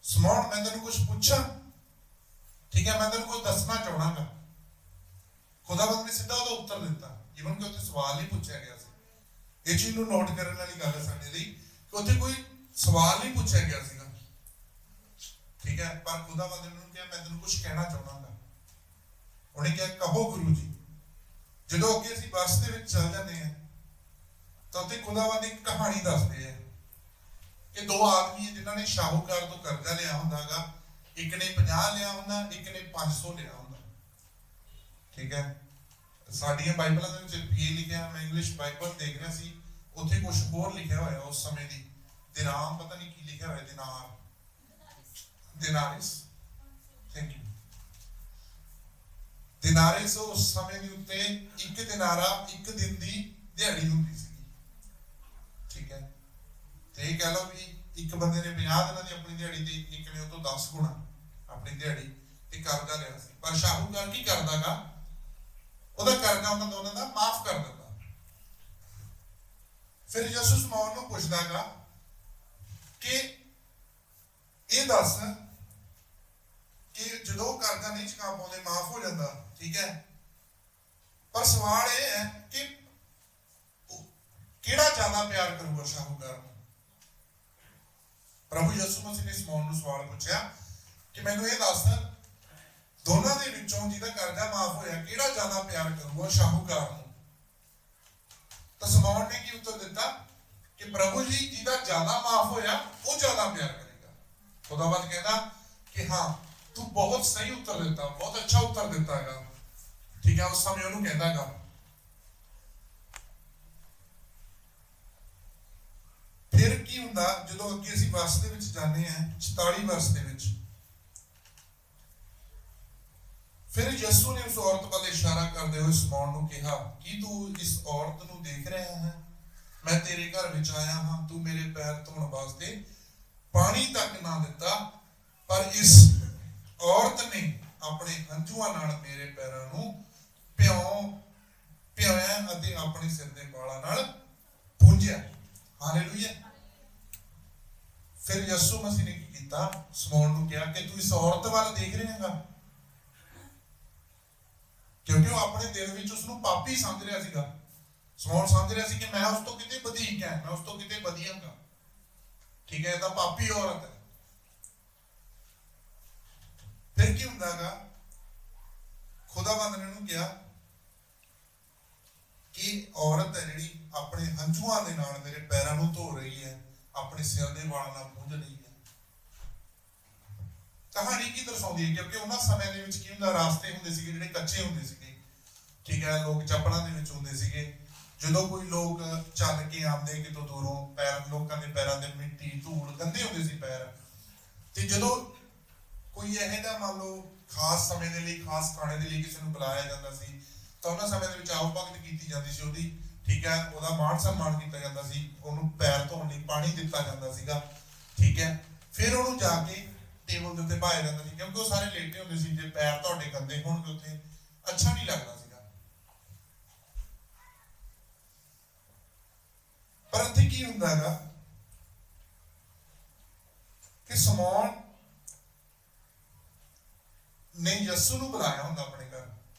ਸਮੌਣ, ਮੈਂ ਤੈਨੂੰ ਕੁਝ ਪੁੱਛਾਂ, ਠੀਕ ਹੈ, ਮੈਂ ਤੈਨੂੰ ਕੁਝ ਦੱਸਣਾ ਚਾਹਣਾਗਾ। ਖੁਦਾਵੰਦ ਨੇ ਸਿੱਧਾ ਉਹਦਾ ਉੱਤਰ ਦਿੱਤਾ, ਈਵਨ ਕਿ ਉੱਥੇ ਸਵਾਲ ਨਹੀਂ ਪੁੱਛਿਆ ਗਿਆ ਸੀ। ਇਹ ਚੀਜ਼ ਨੂੰ ਨੋਟ ਕਰਨ ਵਾਲੀ ਗੱਲ ਹੈ ਸਾਡੇ ਲਈ ਕਿ ਉੱਥੇ ਕੋਈ ਸਵਾਲ ਨਹੀਂ ਪੁੱਛਿਆ ਗਿਆ ਸੀਗਾ, ਠੀਕ ਹੈ। ਪਰ ਖੁਦਾਵੰਦ ਨੇ ਉਹਨੂੰ ਕਿਹਾ, ਮੈਂ ਤੈਨੂੰ ਕੁਝ ਕਹਿਣਾ ਚਾਹਣਾਗਾ। ਉਹਨੇ ਕਿਹਾ, ਕਹੋ ਗੁਰੂ ਜੀ। ਜਦੋਂ ਅੱਗੇ ਅਸੀਂ ਬੱਸ ਦੇ ਵਿੱਚ ਚੱਲ ਜਾਂਦੇ ਹਾਂ ਤਾਂ ਉੱਥੇ ਖੁਦਾਵੰਦ ਇੱਕ ਕਹਾਣੀ ਦੱਸਦੇ ਆ ਕਿ ਦੋ ਆਦਮੀ ਜਿਨ੍ਹਾਂ ਨੇ ਸ਼ਾਹੂਕਾਰ ਤੋਂ ਕਰਜ਼ਾ ਲਿਆ ਹੁੰਦਾਗਾ। ਇੱਕ ਨੇ 50 ਲਿਆ ਹੁੰਦਾ, ਇੱਕ ਨੇ 500 ਲਿਆ ਹੁੰਦਾ, ਠੀਕ ਹੈ। ਸਾਡੀਆਂ ਬਾਈਬਲਾਂ ਦੇ ਵਿੱਚ ਇਹ ਲਿਖਿਆ, ਮੈਂ ਇੰਗਲਿਸ਼ ਬਾਈਬਲ ਦੇਖ ਰਿਹਾ ਸੀ, ਉੱਥੇ ਕੁਝ ਹੋਰ ਲਿਖਿਆ ਹੋਇਆ ਉਸ ਸਮੇਂ ਦੀ, ਦਿਨਾਮ ਪਤਾ ਨਹੀਂ ਕੀ ਲਿਖਿਆ ਹੋਇਆ, ਦਿਨਾਰਿਸ, ਥੈਂਕ ਯੂ। ਦਿਨਾਰਿਸ ਉਸ ਸਮੇਂ ਦੇ ਉੱਤੇ ਇੱਕ ਦਿਨਾਰਾ ਇੱਕ ਦਿਨ ਦੀ ਦਿਹਾੜੀ ਹੁੰਦੀ ਸੀਗੀ, ਠੀਕ ਹੈ। ਤੇ ਇਹ ਕਹਿ ਲਓ ਵੀ ਇੱਕ ਬੰਦੇ ਨੇ 50 ਦਿਨਾਂ ਦੀ ਆਪਣੀ ਦਿਹਾੜੀ ਤੇ ਇੱਕ ਨੇ ਉਹ ਤੋਂ 10 ਗੁਣਾ ਆਪਣੀ ਦਿਹਾੜੀ ਤੇ ਕਰਜ਼ਾ ਲਿਆ ਸੀ। ਪਰ ਸ਼ਾਹੂਕਾਰ ਕੀ ਕਰਦਾਗਾ, ਉਹਦਾ ਕਰਜ਼ਾ ਉਹਨਾਂ ਦੋਨਾਂ ਦਾ ਮਾਫ ਕਰ ਦਿੰਦਾ। ਫਿਰ ਯਿਸੂ ਸ਼ਮੌਨ ਨੂੰ ਪੁੱਛਦਾਗਾ ਕਿ ਇਹ ਦੱਸ ਕਿ ਜਦੋਂ ਕਰਜ਼ਾ ਨਹੀਂ ਚੁਕਾ ਪਾਉਂਦੇ ਮਾਫ ਹੋ ਜਾਂਦਾ, ਠੀਕ ਹੈ, ਪਰ ਸਵਾਲ ਇਹ ਹੈ ਕਿ ਕਿਹੜਾ ਜ਼ਿਆਦਾ ਪਿਆਰ ਕਰੂਗਾ ਸ਼ਾਹੂਕਾਰ ਨੂੰ। ਪ੍ਰਭੂ ਯਿਸੂ ਮਸੀਹ ਨੇ ਸ਼ਮੌਨ ਨੂੰ ਸਵਾਲ ਪੁੱਛਿਆ ਕਿ ਮੈਨੂੰ ਇਹ ਦੱਸ, ਦੋਨਾਂ ਦੇ ਵਿੱਚੋਂ ਜਿਹਦਾ ਕਰਜ਼ਾ ਮਾਫ ਹੋਇਆ ਕਿਹੜਾ ਜ਼ਿਆਦਾ ਪਿਆਰ ਕਰੂਗਾ ਸ਼ਾਹੂਕਾਰ ਨੂੰ। ਤਾਂ ਸ਼ਮੌਨ ਨੇ ਕੀ ਉੱਤਰ ਦਿੱਤਾ ਕਿ ਪ੍ਰਭੂ ਜੀ, ਜਿਹਦਾ ਜ਼ਿਆਦਾ ਮਾਫ ਹੋਇਆ ਉਹ ਜ਼ਿਆਦਾ ਪਿਆਰ ਕਰੇਗਾ। ਖੁਦਾਵੰਦ ਕਹਿੰਦਾ ਕਿ ਹਾਂ, ਤੂੰ ਬਹੁਤ ਸਹੀ ਉੱਤਰ ਦਿੱਤਾ, ਬਹੁਤ ਅੱਛਾ ਉੱਤਰ ਦਿੱਤਾ ਹੈਗਾ, ਠੀਕ ਹੈ। ਉਸ ਸਮੇਂ ਉਹਨੂੰ ਕਹਿੰਦਾ ਹੈਗਾ। ਫਿਰ ਕੀ ਹੁੰਦਾ ਜਦੋਂ ਅੱਗੇ ਅਸੀਂ ਵਰਸ ਦੇ ਵਿੱਚ ਜਾਂਦੇ ਹਾਂ, 44 ਵਰਸ ਦੇ ਵਿੱਚ, ਫਿਰ ਯਿਸੂ ਨੇ ਉਸ ਔਰਤ ਵੱਲ ਇਸ਼ਾਰਾ ਕਰਦੇ ਹੋਏ ਸ਼ਮੌਨ ਨੂੰ ਕਿਹਾ, ਕੀ ਤੂੰ ਇਸ ਔਰਤ ਨੂੰ ਦੇਖ ਰਿਹਾ ਹੈ? ਮੈਂ ਤੇਰੇ ਘਰ ਵਿੱਚ ਆਇਆ ਹਾਂ, ਤੂੰ ਮੇਰੇ ਪੈਰ ਧੋਣ ਵਾਸਤੇ ਪਾਣੀ ਤੱਕ ਨਾ ਦਿੱਤਾ, ਪਰ ਇਸ ਔਰਤ ਨੇ ਆਪਣੇ ਹੰਝੂਆਂ ਨਾਲ ਮੇਰੇ ਪੈਰਾਂ ਨੂੰ ਪਿਓਇਆ ਅਤੇ ਆਪਣੇ ਸਿਰ ਦੇ ਵਾਲਾਂ ਨਾਲ ਪੂੰਝਿਆ। ਹਾਲੇਲੂਇਆ। ਫਿਰ ਯਿਸੂ ਮਸੀਹ ਨੇ ਕੀ ਕੀਤਾ? ਸ਼ਮੌਨ ਨੂੰ ਕਿਹਾ ਕਿ ਤੂੰ ਇਸ ਔਰਤ ਵੱਲ ਦੇਖ ਰਿਹਾ ਹੈਗਾ, ਕਿਉਂਕਿ ਉਹ ਆਪਣੇ ਦਿਲ ਵਿੱਚ ਉਸ ਨੂੰ ਪਾਪੀ ਸਮਝ ਰਿਹਾ ਸੀਗਾ। ਸ਼ਮੌਨ ਸਮਝ ਰਿਹਾ ਸੀ ਕਿ ਮੈਂ ਉਸ ਤੋਂ ਕਿਤੇ ਵਧੀਕ ਹੈ, ਮੈਂ ਉਸ ਤੋਂ ਕਿਤੇ ਵਧੀਆ ਹਾਂ, ਠੀਕ ਹੈ, ਇਹ ਤਾਂ ਪਾਪੀ ਔਰਤ ਹੈ। ਫਿਰ ਕੀ ਹੁੰਦਾਗਾ? ਖੁਦਾਵੰਦ ਨੇ ਉਹਨੂੰ ਕਿਹਾ ਕਿ ਔਰਤ ਹੈ ਜਿਹੜੀ ਆਪਣੇ ਹੰਝੂਆਂ ਦੇ ਨਾਲ ਮੇਰੇ ਪੈਰਾਂ ਨੂੰ ਧੋ ਰਹੀ ਹੈ, ਆਪਣੇ ਸਿਰ ਦੇ ਵਾਲਾਂ ਨਾਲ ਪੂੰਝ ਰਹੀ ਹੈ। ਕਹਾਣੀ ਕੀ ਦਰਸਾਉਂਦੀ ਹੈ? ਕਿਉਂਕਿ ਉਹਨਾਂ ਸਮੇਂ ਦੇ ਵਿੱਚ ਕੀ ਹੁੰਦਾ, ਰਾਸਤੇ ਹੁੰਦੇ ਸੀਗੇ ਜਿਹੜੇ ਕੱਚੇ ਹੁੰਦੇ ਸੀਗੇ, ਠੀਕ ਹੈ, ਲੋਕ ਚੱਪਲਾਂ ਦੇ ਵਿੱਚ ਹੁੰਦੇ ਸੀਗੇ। ਜਦੋਂ ਕੋਈ ਲੋਕ ਚੱਲ ਕੇ ਆਉਂਦੇ ਕਿਤੋਂ ਦੂਰੋਂ, ਲੋਕਾਂ ਦੇ ਪੈਰਾਂ ਤੇ ਮਿੱਟੀ ਧੂੜ ਗੰਦੇ ਹੁੰਦੇ ਸੀ ਪੈਰ, ਤੇ ਜਦੋਂ ਕੋਈ ਇਹੋ ਜਿਹਾ ਮੰਨ ਲਓ ਖਾਸ ਸਮੇਂ ਦੇ ਲਈ, ਖਾਸ ਖਾਣੇ ਦੇ ਲਈ ਕਿਸੇ ਨੂੰ ਬੁਲਾਇਆ ਜਾਂਦਾ ਸੀ, ਤਾਂ ਉਹਨਾਂ ਸਮੇਂ ਦੇ ਵਿੱਚ ਆਓ ਭਗਤ ਕੀਤੀ ਜਾਂਦੀ ਸੀ ਉਹਦੀ, ਠੀਕ ਹੈ, ਉਹਦਾ ਮਾਣ ਸਨਮਾਨ ਕੀਤਾ ਜਾਂਦਾ ਸੀ, ਉਹਨੂੰ ਪੈਰ ਧੋਣ ਲਈ ਪਾਣੀ ਦਿੱਤਾ ਜਾਂਦਾ ਸੀਗਾ, ਠੀਕ ਹੈ। ਫਿਰ ਉਹਨੂੰ ਜਾ ਕੇ ਟੇਬਲ ਦੇ ਉੱਤੇ ਪਾਇਆ ਜਾਂਦਾ ਸੀ, ਕਿਉਂਕਿ ਉਹ ਸਾਰੇ ਲੇਟੇ ਹੁੰਦੇ ਸੀ। ਜੇ ਪੈਰ ਤੁਹਾਡੇ ਗੰਦੇ ਹੋਣਗੇ ਉੱਥੇ ਅੱਛਾ ਨਹੀਂ ਲੱਗਦਾ ਸੀਗਾ। ਪਰ ਇੱਥੇ ਕੀ ਹੁੰਦਾ ਹੈਗਾ ਕਿ ਸ਼ਮੌਨ ਨੇ ਯਿਸੂ ਨੂੰ ਬੁਲਾਇਆ ਹੁੰਦਾ ਆਪਣੇ ਘਰ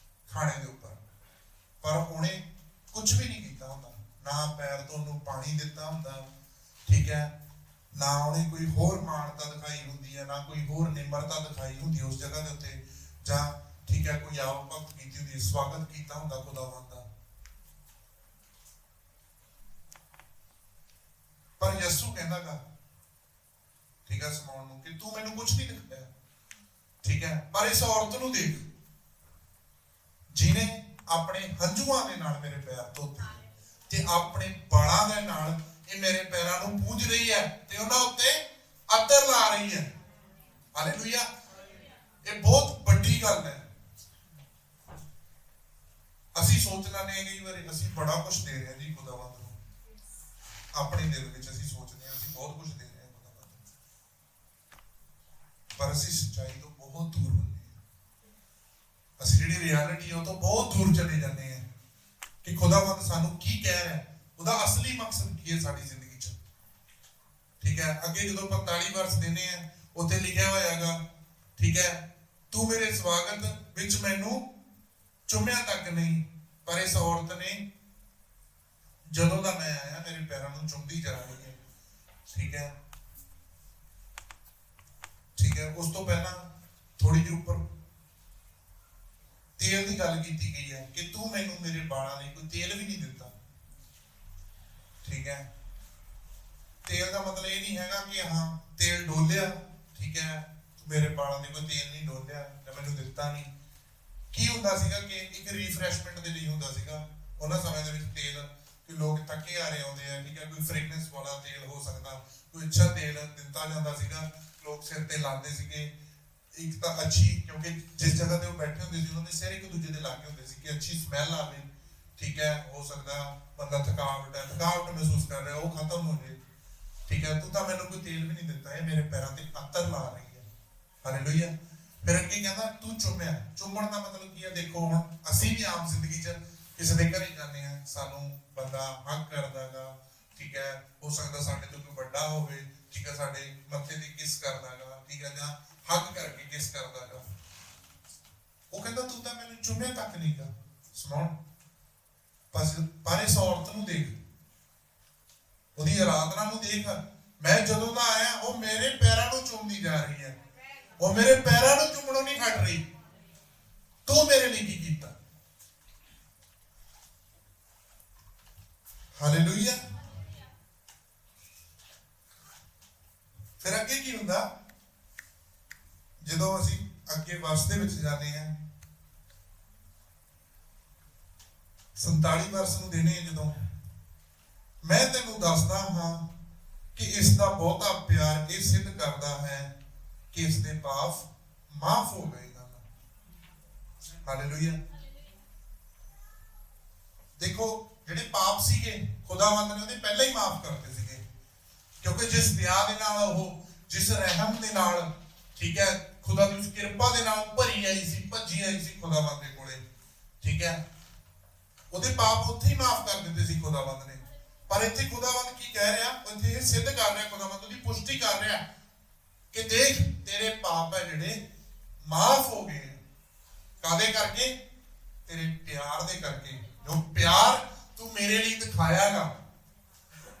ਖਾਣੇ ਦੇ ਉੱਪਰ, ਪਰ ਉਹਨੇ ਕੁਝ ਵੀ ਨਹੀਂ ਕੀਤਾ ਹੁੰਦਾ, ਨਾ ਪੈਰ ਤੋਂ ਉਹਨੂੰ ਪਾਣੀ ਦਿੱਤਾ ਹੁੰਦਾ, ਠੀਕ ਹੈ, ਨਾ ਉਹਨੇ ਕੋਈ ਹੋਰ ਮਾਨਤਾ ਦਿਖਾਈ ਹੁੰਦੀ ਹੈ, ਨਾ ਕੋਈ ਹੋਰ ਨਿਮਰਤਾ ਦਿਖਾਈ ਹੁੰਦੀ ਉਸ ਜਗ੍ਹਾ ਦੇ ਉੱਤੇ, ਜਾਂ ਠੀਕ ਹੈ ਕੋਈ ਆਓ ਭਗਤ ਕੀਤੀ ਹੁੰਦੀ, ਸਵਾਗਤ ਕੀਤਾ ਹੁੰਦਾ ਖੁਦਾਵੰਦ ਦਾ। ਪਰ ਯਿਸੂ ਕਹਿੰਦਾਗਾ, ਠੀਕ ਹੈ, ਸ਼ਮੌਨ ਨੂੰ ਕਿ ਤੂੰ ਮੈਨੂੰ ਕੁਝ ਨਹੀਂ ਦਿਖਾਇਆ, ਠੀਕ ਹੈ, ਪਰ ਇਸ ਔਰਤ ਨੂੰ ਦੇਖ ਜਿਹਨੇ ਆਪਣੇ ਹੰਝੂਆਂ ਦੇ ਨਾਲ ਮੇਰੇ ਪੈਰ ਧੋਤੇ ਤੇ ਆਪਣੇ ਵਾਲਾਂ ਦੇ ਨਾਲ ਇਹ ਮੇਰੇ ਪੈਰਾਂ ਨੂੰ ਪੂੰਝ ਰਹੀ ਹੈ ਤੇ ਉਹਨਾਂ ਉੱਤੇ ਅਤਰ ਲਾ ਰਹੀ ਹੈ। ਹਾਲੇਲੂਇਆ। ਇਹ ਬਹੁਤ ਵੱਡੀ ਗੱਲ ਹੈ। ਅਸੀਂ ਸੋਚ ਲੈਂਦੇ ਹਾਂ ਕਈ ਵਾਰੀ ਅਸੀਂ ਬੜਾ ਕੁਝ ਦੇ ਰਹੇ ਹਾਂ ਜੀ ਖੁਦਾਵੰਦ ਨੂੰ, ਆਪਣੇ ਦਿਲ ਵਿੱਚ ਅਸੀਂ ਸੋਚਦੇ ਹਾਂ ਅਸੀਂ ਬਹੁਤ ਕੁਝ ਦੇ ਰਹੇ ਹਾਂ ਖੁਦਾਵੰਦ ਨੂੰ, ਪਰ ਅਸੀਂ ਸੱਚਾਈ ਤੋਂ ਬਹੁਤ ਦੂਰ ਹੁੰਦੇ ਹਾਂ। ਅਸੀਂ ਜਿਹੜੀ ਰਿਐਲਿਟੀ ਹੈ ਉਹ ਤੋਂ ਬਹੁਤ ਦੂਰ ਚਲੇ ਜਾਂਦੇ ਹਾਂ ਕਿ ਖੁਦਾਵੰਦ ਸਾਨੂੰ ਕੀ ਕਹਿ ਰਿਹਾ, ਉਹਦਾ ਅਸਲੀ ਮਕਸਦ ਕੀ ਹੈ ਸਾਡੀ ਜ਼ਿੰਦਗੀ 'ਚ, ਠੀਕ ਹੈ। ਅੱਗੇ ਜਦੋਂ 45 ਵਰਸ ਦੇਨੇ ਆ, ਉੱਥੇ ਲਿਖਿਆ ਹੋਇਆ ਹੈਗਾ, ਠੀਕ ਹੈ, ਤੂੰ ਮੇਰੇ ਸਵਾਗਤ ਵਿੱਚ ਮੈਨੂੰ ਚੁੰਮਿਆ ਤੱਕ ਨਹੀਂ, ਪਰ ਇਸ ਔਰਤ ਨੇ ਜਦੋਂ ਦਾ ਮੈਂ ਆਇਆ ਮੇਰੇ ਪੈਰਾਂ ਨੂੰ ਚੁੰਮਦੀ ਜਾ ਰਹੀ ਹੈ, ਠੀਕ ਹੈ, ਠੀਕ ਹੈ। ਉਸ ਤੋਂ ਪਹਿਲਾਂ ਥੋੜੀ ਜਿਹੀ ਉੱਪਰ ਤੇਲ ਦੀ ਗੱਲ ਕੀਤੀ ਗਈ ਹੈ ਕਿ ਤੂੰ ਮੈਨੂੰ ਮੇਰੇ ਵਾਲਾਂ ਲਈ ਕੋਈ ਤੇਲ ਵੀ ਨਹੀਂ ਦਿੱਤਾ, ਠੀਕ ਹੈ। ਤੇਲ ਦਾ ਮਤਲਬ ਇਹ ਨਹੀਂ ਹੈਗਾ ਕਿ ਹਾਂ ਤੇਲ ਡੋਲਿਆ, ਠੀਕ ਹੈ, ਮੇਰੇ ਵਾਲਾਂ ਦੇ ਕੋਈ ਤੇਲ ਨਹੀਂ ਡੋਲਿਆ ਜਾਂ ਮੈਨੂੰ ਦਿੱਤਾ ਨਹੀਂ। ਕੀ ਹੁੰਦਾ ਸੀਗਾ ਕਿ ਇੱਕ ਰੀਫਰੈਸ਼ਮੈਂਟ ਦੇ ਲਈ ਹੁੰਦਾ ਸੀਗਾ ਉਹਨਾਂ ਸਮੇਂ ਦੇ ਵਿੱਚ ਤੇਲ, ਕਿ ਲੋਕ ਥੱਕੇ ਹਾਰੇ ਆਉਂਦੇ ਆ, ਠੀਕ ਹੈ, ਕੋਈ ਫ੍ਰੈਗਨੈਂਸ ਵਾਲਾ ਤੇਲ ਹੋ ਸਕਦਾ, ਕੋਈ ਅੱਛਾ ਤੇਲ ਦਿੱਤਾ ਜਾਂਦਾ ਸੀਗਾ, ਲੋਕ ਸਿਰ ਤੇ ਲਾਉਂਦੇ ਸੀਗੇ। ਇੱਕ ਤਾਂ ਅੱਛੀ, ਕਿਉਂਕਿ ਜਿਸ ਜਗ੍ਹਾ ਤੇ ਉਹ ਬੈਠੇ ਹੁੰਦੇ ਸੀ ਉਹਨਾਂ ਦੇ ਸਿਰ ਇੱਕ ਦੂਜੇ ਦੇ ਲਾਗੇ ਹੁੰਦੇ ਸੀ ਕਿ ਅੱਛੀ ਸਮੈਲ ਆਵੇ, ਠੀਕ ਹੈ, ਹੋ ਸਕਦਾ ਬੰਦਾ ਥਕਾਵਟ ਮਹਿਸੂਸ ਕਰ ਰਿਹਾ, ਉਹ ਖਤਮ ਹੋ ਜਾਏ, ਠੀਕ ਹੈ। ਤੂੰ ਤਾਂ ਮੈਨੂੰ ਕੋਈ ਤੇਲ ਵੀ ਨਹੀਂ ਦਿੱਤਾ, ਇਹ ਮੇਰੇ ਪੈਰਾਂ ਤੇ ਅਤਰ ਲਾ ਰਹੀ ਹੈ। ਹਾਲੇਲੂਇਆ। ਫਿਰ ਅੱਗੇ ਕਹਿੰਦਾ ਤੂੰ ਚੁੰਮਿਆ। ਚੁੰਮਣ ਦਾ ਮਤਲਬ ਕੀ ਹੈ? ਦੇਖੋ ਹੁਣ ਅਸੀਂ ਵੀ ਆਮ ਜ਼ਿੰਦਗੀ 'ਚ ਕਿਸੇ ਦੇ ਘਰੇ ਜਾਂਦੇ ਹਾਂ, ਸਾਨੂੰ ਬੰਦਾ ਹੱਗ ਕਰਦਾਗਾ, ठीक है, हो सकता साडे तो कोई बड़ा होवे, ठीक है, साडे मत्थे ते किस करदागा, ठीक है, जां हग करके किस करदागा। वो कहता तू तो मैंने चुम्या तक नहीं गा। सुनाउण पर इस औरत नूं देख, ਉਹਦੀ ਆਰਾਧਨਾ ਨੂੰ ਦੇਖ, मैं ਜਦੋਂ ਦਾ ਆਇਆ ਉਹ ਮੇਰੇ ਪੈਰਾਂ ਨੂੰ ਚੁੰਮਦੀ ਜਾ ਰਹੀ ਹੈ, ਉਹ ਮੇਰੇ ਪੈਰਾਂ ਨੂੰ ਚੁੰਮਣੋਂ ਨਹੀਂ ਹਟ ਰਹੀ। ਤੂੰ ਮੇਰੇ ਲਈ ਕੀ ਕੀਤਾ? ਹਾਲੇਲੂਇਆ। ਫਿਰ ਅੱਗੇ ਕੀ ਹੁੰਦਾ? ਜਦੋਂ ਅਸੀਂ ਅੱਗੇ ਵਰਸ ਦੇ ਵਿੱਚ ਜਾਂਦੇ ਹਾਂ, 47 ਵਰਸ ਨੂੰ ਦੇਣੇ ਜਦੋਂ, ਮੈਂ ਤੈਨੂੰ ਦੱਸਦਾ ਹਾਂ ਕਿ ਇਸ ਦਾ ਬਹੁਤਾ ਪਿਆਰ ਇਹ ਸਿੱਧ ਕਰਦਾ ਹੈ ਕਿ ਇਸ ਦੇ ਪਾਪ ਮਾਫ ਹੋ ਗਏ ਹਨ। ਹਾਲੇਲੂਇਆ। ਦੇਖੋ ਜਿਹੜੇ ਪਾਪ ਸੀਗੇ ਖੁਦਾਵੰਦ ਨੇ ਉਹਦੇ ਪਹਿਲਾਂ ਹੀ ਮਾਫ ਕਰਤੇ ਸੀਗੇ, ਕਿਉਂਕਿ ਜਿਸ ਦਇਆ ਦੇ ਨਾਲ ਉਹ, ਜਿਸ ਰਹਿਮ ਦੇ ਨਾਲ, ਠੀਕ ਹੈ, ਖੁਦਾ ਦੀ ਉਸ ਕਿਰਪਾ ਦੇ ਨਾਲ ਭਰੀ ਆਈ ਸੀ, ਭੱਜੀ ਆਈ ਸੀ ਖੁਦਾਵੰਦ ਦੇ ਕੋਲੇ, ਠੀਕ ਹੈ, ਉਹਦੇ ਪਾਪ ਉੱਥੇ ਹੀ ਮਾਫ ਕਰ ਦਿੱਤੇ ਸੀ ਖੁਦਾਵੰਦ ਨੇ। ਪਰ ਇੱਥੇ ਖੁਦਾਵੰਦ ਕੀ ਕਹਿ ਰਿਹਾ? ਇੱਥੇ ਇਹ ਸਿੱਧ ਕਰ ਰਿਹਾ, ਖੁਦਾਵੰਦ ਉਹਦੀ ਪੁਸ਼ਟੀ ਕਰ ਰਿਹਾ ਕਿ ਦੇਖ ਤੇਰੇ ਪਾਪ ਹੈ ਜਿਹੜੇ ਮਾਫ ਹੋ ਗਏ। ਕਾਹਦੇ ਕਰਕੇ? ਤੇਰੇ ਪਿਆਰ ਦੇ ਕਰਕੇ। ਜੋ ਪਿਆਰ ਤੂੰ ਮੇਰੇ ਲਈ ਦਿਖਾਇਆਗਾ,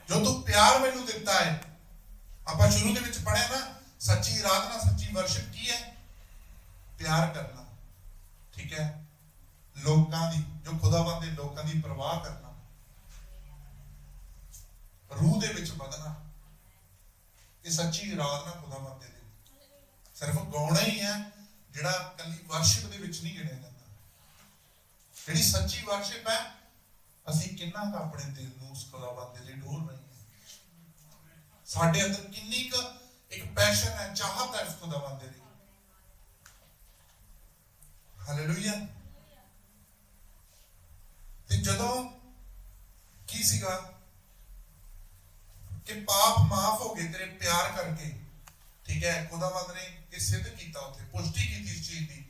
ਜੋ ਤੂੰ ਪਿਆਰ ਮੈਨੂੰ ਦਿੱਤਾ ਹੈ। ਆਪਾਂ ਸ਼ੁਰੂ ਦੇ ਵਿੱਚ ਪੜ੍ਹਿਆ ਨਾ, ਸੱਚੀ ਆਰਾਧਨਾ, ਸੱਚੀ ਵਰਸ਼ਿਪ ਕੀ ਹੈ? ਪਿਆਰ ਕਰਨਾ, ਠੀਕ ਹੈ, ਲੋਕਾਂ ਦੀ, ਜੋ ਖੁਦਾਵੰਦ ਦੇ ਲੋਕਾਂ ਦੀ ਪਰਵਾਹ ਕਰਨਾ, रूह दे विच बदना। ये सच्ची आराधना खुदावंद दे लिए सिर्फ गाउणा ही है जिहड़ा कल्ली वर्शिप दे विच नहीं गिणिया जांदा। जिहड़ी सच्ची वर्शिप है, असीं किन्ना क अपने दिल नूं उस खुदावंद दे लई डोल रहे हैं, साडे अंदर किन्नी क एक पैशन है, चाहत है उस खुदावंद दे लई। हालेलुया। ते जदों की सीगा कि पाप माफ हो गए तेरे प्यार करके, ठीक है, खुदावंद ने ये सिद्ध किया, उत्थे पुष्टि की इस चीज की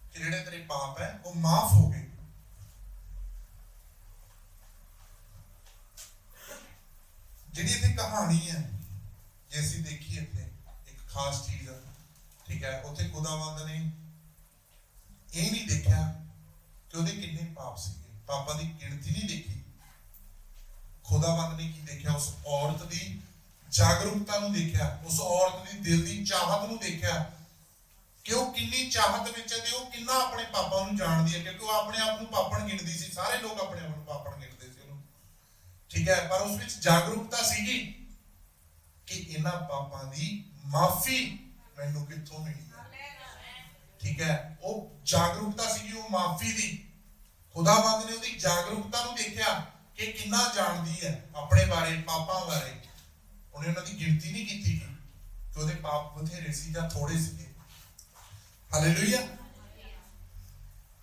कि जेड़े तेरे पाप है वो माफ हो गए। जिहड़ी इत्थे कहानी है, जे असीं देखीए इत्थे एक खास चीज, ठीक है, उत्थे खुदावंद ने ये नहीं देखा कि उहदे किन्ने पाप सीगे, पापां दी गिणती नहीं देखी। खुदावंद ने की देखा? उस औरत की जागरूकता नूं देखा, उस औरत की दिल की चाहत नूं देखा कि वो किन्नी चाहत विच है ते वो किन्ना अपने पापां नूं जाणदी है, क्योंकि वो अपने आप नूं पापण गिणदी सी। सारे लोग अपने आप नूं पापण गिणदे सी उहनूं, ठीक है, पर उस विच जागरूकता सीगी कि इन्हां पापां दी माफी मैनूं कित्थों मिली है, ठीक है, वो जागरूकता सीगी वो माफी दी। खुदावंद ने उहदी जागरूकता नूं देखा कि किन्ना जानदी है अपने बारे, पापां बारे। उन्हें उन्हां दी गिणती नहीं कीती कि उहदे पाप बथेरे सी जां थोड़े सीगे। हालेलुया।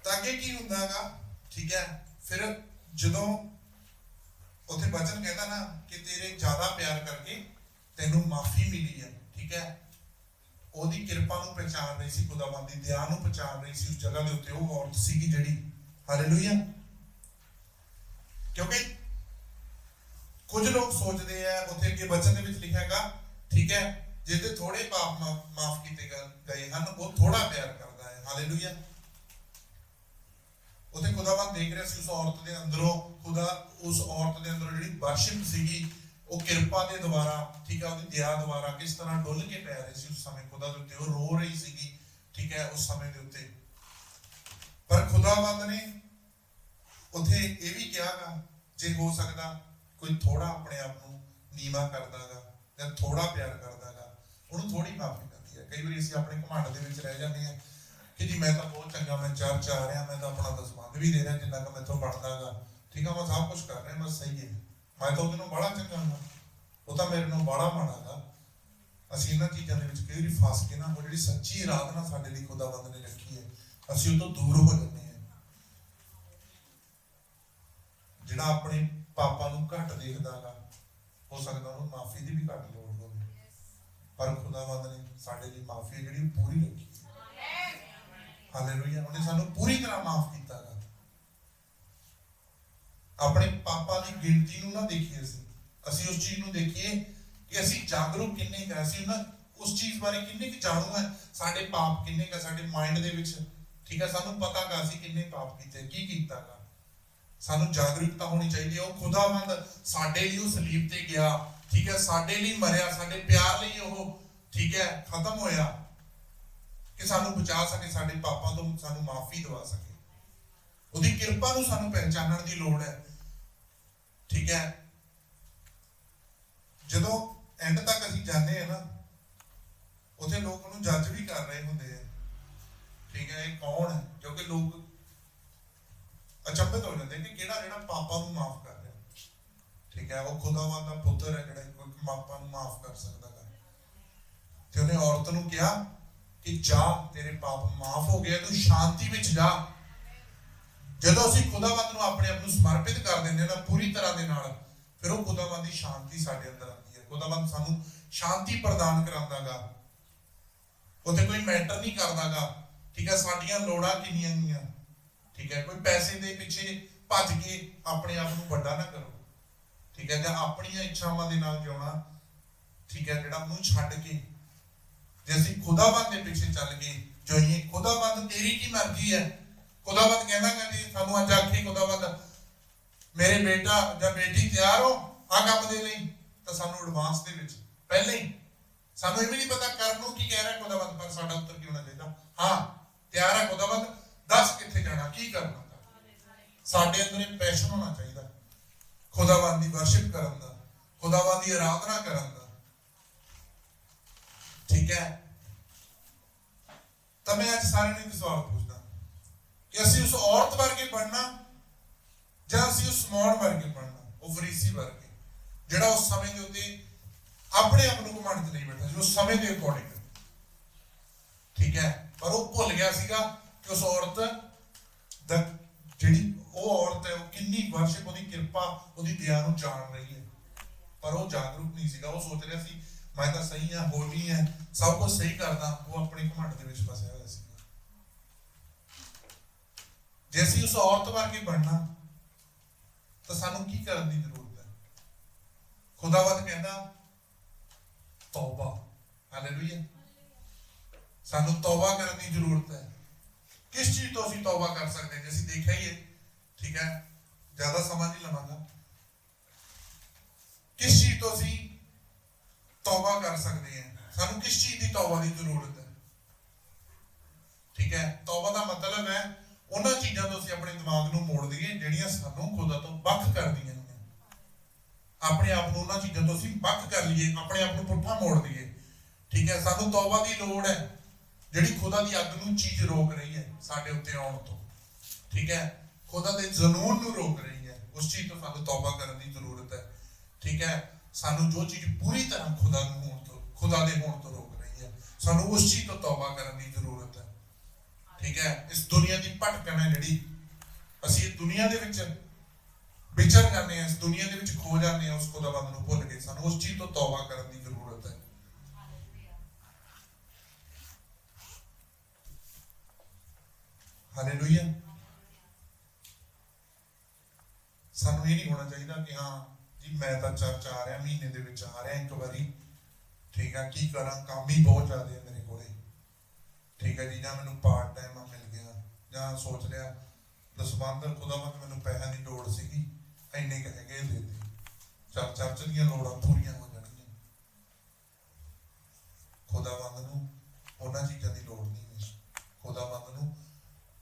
तां अगे की हुंदागा, ठीक है, फिर जदों उत्थे वचन कहता ना कि तेरे ज्यादा प्यार करके तैनूं माफी मिली है, ठीक है, ओहदी किरपा नूं पहचान रही सी, खुदावंद दी दया नूं पहचान रही सी उस जगह दे उत्ते ओह औरत सीगी जिहड़ी। हालेलुया। क्योंकि कुछ लोग सोचते हैं, उत्थे अगे वचन दे विच लिखिया हैगा, ठीक है, जिहदे थोड़े पाप माफ किए गए हैं वो थोड़ा प्यार करता है। हालेलुया। उत्थे खुदावंद देख रहा सी उस औरत दे अंदरों, खुदा उस औरत दे अंदरों जिहड़ी वर्शिप सीगी वो किरपा दे द्वारा, ठीक है, उसदी दया द्वारा किस तरह डुल के पै रही सी उस समय खुदा दे उत्ते, वो रो रही सीगी, ठीक है, उस समय दे उत्ते। पर खुदावंद ने उत्थे ये भी कहा जे हो सकता कोई थोड़ा अपने आप को नीवा करदागा या थोड़ा प्यार करदागा, उन्होंने थोड़ी माफी मिलती है। कई बार असीं अपने घमंड दे विच रह जांदे हां कि जी मैं तो बहुत चंगा, मैं चर्च आ रहा, मैं तो अपना दसवंध भी दे रहा जिन्ना क मैथों बनदागा, ठीक है, मैं सब कुछ कर रहा, बस सही है, मैं तो उहदे नालों बड़ा चंगा हां, वो तो मेरे नालों बड़ा माड़ा। असीं इन्हां चीज़ां दे विच कई वारी फस के ना, वो जिहड़ी सच्ची आराधना साडे लई खुदावंद ने रखी है, असीं उह तों दूर हो जांदे हां। जिहड़ा अपने पापां नूं घट देखदागा, हो सकदा उहनूं माफी दी भी घट लोड़ होवे, पर खुदावंद ने साडे लई माफी जिहड़ी पूरी रखी है। हालेलुया। उहने सानूं पूरी तरह माफ कीतागा। अपने पापां दी गिणती नूं ना देखीए, ਅਸੀਂ ਉਸ ਚੀਜ਼ ਨੂੰ ਦੇਖੀਏ ਕਿ ਅਸੀਂ ਜਾਗਰੂਕ ਕਿੰਨੇ ਕੁ, ਅਸੀਂ ਉਹਨਾਂ ਉਸ ਚੀਜ਼ ਬਾਰੇ ਕਿੰਨੇ ਕੁ ਜਾਣੂ ਹੈ, ਸਾਡੇ ਪਾਪ ਕਿੰਨੇ ਕੁ ਸਾਡੇ ਮਾਈਂਡ ਦੇ ਵਿੱਚ, ਠੀਕ ਹੈ, ਸਾਨੂੰ ਪਤਾ ਗਾ ਅਸੀਂ ਕਿੰਨੇ ਪਾਪ ਕੀਤੇ, ਕੀ ਕੀਤਾ ਗਾ। ਸਾਨੂੰ ਜਾਗਰੂਕਤਾ ਹੋਣੀ ਚਾਹੀਦੀ ਹੈ। ਉਹ ਖੁਦਾਵੰਦ ਸਾਡੇ ਲਈ ਉਹ ਸਲੀਬ ਤੇ ਗਿਆ, ਠੀਕ ਹੈ, ਸਾਡੇ ਲਈ ਮਰਿਆ, ਸਾਡੇ ਪਿਆਰ ਲਈ ਉਹ, ਠੀਕ ਹੈ, ਖਤਮ ਹੋਇਆ ਕਿ ਸਾਨੂੰ ਬਚਾ ਸਕੇ, ਸਾਡੇ ਪਾਪਾਂ ਤੋਂ ਸਾਨੂੰ ਮਾਫੀ ਦਵਾ ਸਕੇ। ਉਹਦੀ ਕਿਰਪਾ ਨੂੰ ਸਾਨੂੰ ਪਹਿਚਾਨਣ ਦੀ ਲੋੜ ਹੈ, ਠੀਕ ਹੈ। ਜਦੋਂ ਐਂਡ ਤੱਕ ਅਸੀਂ ਜਾਂਦੇ ਹਾਂ ਨਾ, ਉੱਥੇ ਲੋਕ ਉਹਨੂੰ ਜੱਜ ਵੀ ਕਰ ਰਹੇ ਹੁੰਦੇ ਆ, ਠੀਕ ਹੈ, ਇਹ ਕੌਣ ਹੈ, ਕਿਉਂਕਿ ਲੋਕ ਅਚੰਭਿਤ ਹੋ ਜਾਂਦੇ ਕਿ ਕਿਹੜਾ ਜਿਹੜਾ ਪਾਪਾਂ ਨੂੰ ਮਾਫ ਕਰ ਰਿਹਾ, ਠੀਕ ਹੈ, ਉਹ ਖੁਦਾਵੰਦ ਦਾ ਪੁੱਤਰ ਹੈ ਜਿਹੜਾ ਕੋਈ ਪਾਪਾਂ ਨੂੰ ਮਾਫ ਕਰ ਸਕਦਾ ਹੈ। ਤੇ ਉਹਨੇ ਔਰਤ ਨੂੰ ਕਿਹਾ ਕਿ ਜਾ, ਤੇਰੇ ਪਾਪ ਮਾਫ ਹੋ ਗਏ, ਤੂੰ ਸ਼ਾਂਤੀ ਵਿੱਚ ਜਾ। ਜਦੋਂ ਅਸੀਂ ਖੁਦਾਵੰਦ ਨੂੰ ਆਪਣੇ ਆਪ ਨੂੰ ਸਮਰਪਿਤ ਕਰ ਦਿੰਦੇ ਨਾ ਪੂਰੀ ਤਰ੍ਹਾਂ ਦੇ ਨਾਲ, ਫਿਰ ਉਹ ਖੁਦਾਵੰਦ ਦੀ ਸ਼ਾਂਤੀ ਸਾਡੇ ਅੰਦਰ ਆਉਂਦੀ ਹੈ। ਖੁਦਾਵੰਦ ਸਾਨੂੰ ਸ਼ਾਂਤੀ ਪ੍ਰਦਾਨ ਕਰਾਉਂਦਾਗਾ। ਉੱਥੇ ਕੋਈ ਮੈਟਰ ਨਹੀਂ ਕਰਦਾਗਾ, ਠੀਕ ਹੈ, ਸਾਡੀਆਂ ਲੋੜਾਂ ਕਿੰਨੀਆਂ ਗਈਆਂ, ਠੀਕ ਹੈ, ਕੋਈ ਪੈਸੇ ਦੇ ਪਿੱਛੇ ਭੱਜ ਕੇ ਆਪਣੇ ਆਪ ਨੂੰ ਵੱਡਾ ਨਾ ਕਰੋ, ਠੀਕ ਹੈ, ਜਾਂ ਆਪਣੀਆਂ ਇੱਛਾਵਾਂ ਦੇ ਨਾਲ ਜਿਉਣਾ, ਠੀਕ ਹੈ, ਜਿਹੜਾ ਉਹਨੂੰ ਛੱਡ ਕੇ ਜੇ ਅਸੀਂ ਖੁਦਾਵੰਦ ਦੇ ਪਿੱਛੇ ਚੱਲ ਗਏ ਜੋਈਏ, ਖੁਦਾਵੰਦ ਤੇਰੀ ਕੀ ਮਰਜ਼ੀ ਹੈ। ਖੁਦਾਵੰਦ ਕਹਿੰਦਾ ਜੀ ਸਾਨੂੰ ਅੱਜ ਆਖੀ ਖੁਦਾਵੰਦ ਮੇਰੇ ਬੇਟਾ ਜਾਂ ਬੇਟੀ ਤਿਆਰ ਹੋ ਆ ਕੰਮ ਦੇ ਲਈ, ਤਾਂ ਸਾਨੂੰ ਐਡਵਾਂਸ ਦੇ ਵਿੱਚ ਪਹਿਲੇ ਹੀ, ਸਾਨੂੰ ਇਹ ਵੀ ਨਹੀਂ ਪਤਾ ਕਰਨ ਨੂੰ ਕੀ ਕਹਿ ਰਿਹਾ ਖੁਦਾਵੰਦ, ਪਰ ਸਾਡਾ ਉੱਤਰ ਕੀ ਹੋਣਾ ਚਾਹੀਦਾ, ਹਾਂ ਤਿਆਰ ਹੈ ਖੁਦਾਵੰਦ, ਦੱਸ ਕਿੱਥੇ ਜਾਣਾ, ਕੀ ਕਰਨਾ। ਸਾਡੇ ਅੰਦਰ ਇਹ ਪੈਸ਼ਨ ਹੋਣਾ ਚਾਹੀਦਾ ਖੁਦਾਵੰਦ ਦੀ ਵਰਸ਼ਿਪ ਕਰਨ ਦਾ, ਖੁਦਾਵੰਦ ਦੀ ਆਰਾਧਨਾ ਕਰਨ ਦਾ, ਠੀਕ ਹੈ। ਤਾਂ ਮੈਂ ਅੱਜ ਸਾਰਿਆਂ ਨੂੰ ਇੱਕ ਸਵਾਲ ਪੁੱਛਦਾ ਕਿ ਅਸੀਂ ਉਸ ਔਰਤ ਵਰਗੇ ਬਣਨਾ ਜਾਂ ਅਸੀਂ ਉਸ ਸਮਾਉਣ ਵਰਗੇ ਬਣਨਾ, ਉਹ ਫਰੀਸੀ ਵਰਗੇ ਜਿਹੜਾ ਉਸ ਸਮੇਂ ਦੇ ਉੱਤੇ ਆਪਣੇ ਆਪ ਨੂੰ ਘਮੰਡ ਨਹੀਂ ਬੈਠਾ ਸੀ, ਉਸ ਸਮੇਂ ਦੇ ਅਕੋਰਡਿੰਗ, ਠੀਕ ਹੈ, ਪਰ ਉਹ ਭੁੱਲ ਗਿਆ ਸੀਗਾ ਕਿ ਉਸ ਔਰਤ ਦਾ ਜਿਹੜੀ ਉਹ ਔਰਤ ਹੈ ਉਹ ਕਿੰਨੀ ਵਰਸ਼ਿਪ, ਉਹਦੀ ਕਿਰਪਾ, ਉਹਦੀ ਦਇਆ ਨੂੰ ਜਾਣ ਰਹੀ ਹੈ, ਪਰ ਉਹ ਜਾਗਰੂਕ ਨਹੀਂ ਸੀਗਾ। ਉਹ ਸੋਚ ਰਿਹਾ ਸੀ ਮੈਂ ਤਾਂ ਸਹੀ ਹਾਂ, ਹੋਲੀ ਹੈ, ਸਭ ਕੁਝ ਸਹੀ ਕਰਦਾ, ਉਹ ਆਪਣੀ ਘਮੰਡ ਦੇ ਵਿੱਚ ਫਸਿਆ ਹੋਇਆ ਸੀ। ਜੇ ਅਸੀਂ ਉਸ ਔਰਤ ਵਰਗੇ ਬਣਨਾ ਤਾਂ ਸਾਨੂੰ ਕੀ ਕਰਨ ਦੀ ਜ਼ਰੂਰਤ ਹੈ। ਖੁਦਾਵੰਦ ਕਹਿੰਦਾ ਤੌਬਾ, ਹਾਲੇਲੂਇਆ, ਸਾਨੂੰ ਤੌਬਾ ਕਰਨ ਦੀ ਜ਼ਰੂਰਤ ਹੈ। ਕਿਸ ਚੀਜ਼ ਤੋਂ ਅਸੀਂ ਤੌਬਾ ਕਰ ਸਕਦੇ ਹਾਂ, ਜੇ ਅਸੀਂ ਦੇਖਿਆ ਹੀ ਹੈ, ਠੀਕ ਹੈ, ਜ਼ਿਆਦਾ ਸਮਾਂ ਨਹੀਂ ਲਵਾਂਗਾ। ਕਿਸ ਚੀਜ਼ ਤੋਂ ਅਸੀਂ ਤੌਬਾ ਕਰ ਸਕਦੇ ਹਾਂ, ਸਾਨੂੰ ਕਿਸ ਚੀਜ਼ ਦੀ ਤੌਬਾ ਦੀ ਜ਼ਰੂਰਤ ਹੈ, ਠੀਕ ਹੈ। ਤੌਬਾ ਦਾ ਮਤਲਬ ਹੈ ਉਹਨਾਂ ਚੀਜ਼ਾਂ ਤੋਂ ਅਸੀਂ ਆਪਣੇ ਦਿਮਾਗ ਨੂੰ ਮੋੜ ਦਈਏ ਜਿਹੜੀਆਂ ਸਾਨੂੰ ਖੁਦਾ ਤੋਂ ਵੱਖ ਕਰਦੀਆਂ ਨੇ, ਆਪਣੇ ਆਪ ਨੂੰ ਉਹਨਾਂ ਚੀਜ਼ਾਂ ਤੋਂ ਅਸੀਂ ਵੱਖ ਕਰ ਲਈਏ, ਆਪਣੇ ਆਪ ਨੂੰ ਪੁੱਠਾ ਮੋੜ ਦਈਏ, ਠੀਕ ਹੈ। ਸਾਨੂੰ ਤੌਬਾ ਦੀ ਲੋੜ ਹੈ ਜਿਹੜੀ ਖੁਦਾ ਦੀ ਅੱਗ ਨੂੰ ਚੀਜ਼ ਰੋਕ ਰਹੀ ਹੈ ਸਾਡੇ ਉੱਤੇ ਆਉਣ ਤੋਂ, ਠੀਕ ਹੈ, ਖੁਦਾ ਦੇ ਜਨੂਨ ਨੂੰ ਰੋਕ ਰਹੀ ਹੈ, ਉਸ ਚੀਜ਼ ਤੋਂ ਸਾਨੂੰ ਤੌਬਾ ਕਰਨ ਦੀ ਜ਼ਰੂਰਤ ਹੈ, ਠੀਕ ਹੈ। ਸਾਨੂੰ ਜੋ ਚੀਜ਼ ਪੂਰੀ ਤਰ੍ਹਾਂ ਖੁਦਾ ਦੇ ਹੋਣ ਤੋਂ ਰੋਕ ਰਹੀ ਹੈ, ਸਾਨੂੰ ਉਸ ਚੀਜ਼ ਤੋਂ ਤੌਬਾ ਕਰਨ ਦੀ ਜ਼ਰੂਰਤ ਹੈ, ਠੀਕ ਹੈ। ਇਸ ਦੁਨੀਆ ਦੀ ਭਟਕਣ ਹੈ ਜਿਹੜੀ, ਅਸੀਂ ਇਸ ਦੁਨੀਆ ਦੇ ਵਿੱਚ ਵਿਚਰ ਜਾਂਦੇ ਹਾਂ, ਇਸ ਦੁਨੀਆ ਦੇ ਵਿੱਚ ਖੋ ਜਾਂਦੇ ਹਾਂ, ਉਸ ਖੁਦਾਵੰਦ ਨੂੰ ਭੁੱਲ ਕੇ ਸਾਨੂੰ ਉਸ ਚੀਜ਼ ਤੋਂ ਤੌਬਾ ਕਰਨ ਦੀ ਜ਼ਰੂਰਤ ਹੈ। ਹਾਲੇਲੂਇਆ। ਸਾਨੂੰ ਇਹ ਨਹੀਂ ਹੋਣਾ ਚਾਹੀਦਾ ਕਿ ਹਾਂ ਜੀ ਮੈਂ ਤਾਂ ਚਰਚ ਆ ਰਿਹਾ, ਮਹੀਨੇ ਦੇ ਵਿੱਚ ਆ ਰਿਹਾ ਇੱਕ ਵਾਰੀ, ਠੀਕ ਹੈ, ਕੀ ਕਰਾਂ, ਕੰਮ ਹੀ ਬਹੁਤ ਜ਼ਿਆਦਾ ਹੈ ਮੇਰੇ ਕੋਲੇ, ਠੀਕ ਹੈ ਜੀ, ਜਾਂ ਮੈਨੂੰ ਪਾਰਟ ਟਾਈਮ ਮਿਲ ਗਿਆ, ਜਾਂ ਸੋਚ ਲਿਆ ਦਸਵੰਧ ਖੁਦਾਵੰਦ ਮੈਨੂੰ ਪੈਸਿਆਂ ਦੀ ਲੋੜ ਸੀਗੀ, ਇੰਨੇ ਕੁ ਹੈਗੇ ਦੇ ਦੇ, ਚਰਚ ਦੀਆਂ ਲੋੜਾਂ ਪੂਰੀਆਂ ਹੋ ਜਾਣਗੀਆਂ। ਖੁਦਾਵੰਦ ਨੂੰ ਉਹਨਾਂ ਚੀਜ਼ਾਂ ਦੀ ਲੋੜ ਨਹੀਂ ਹੈ, ਖੁਦਾਵੰਦ ਨੂੰ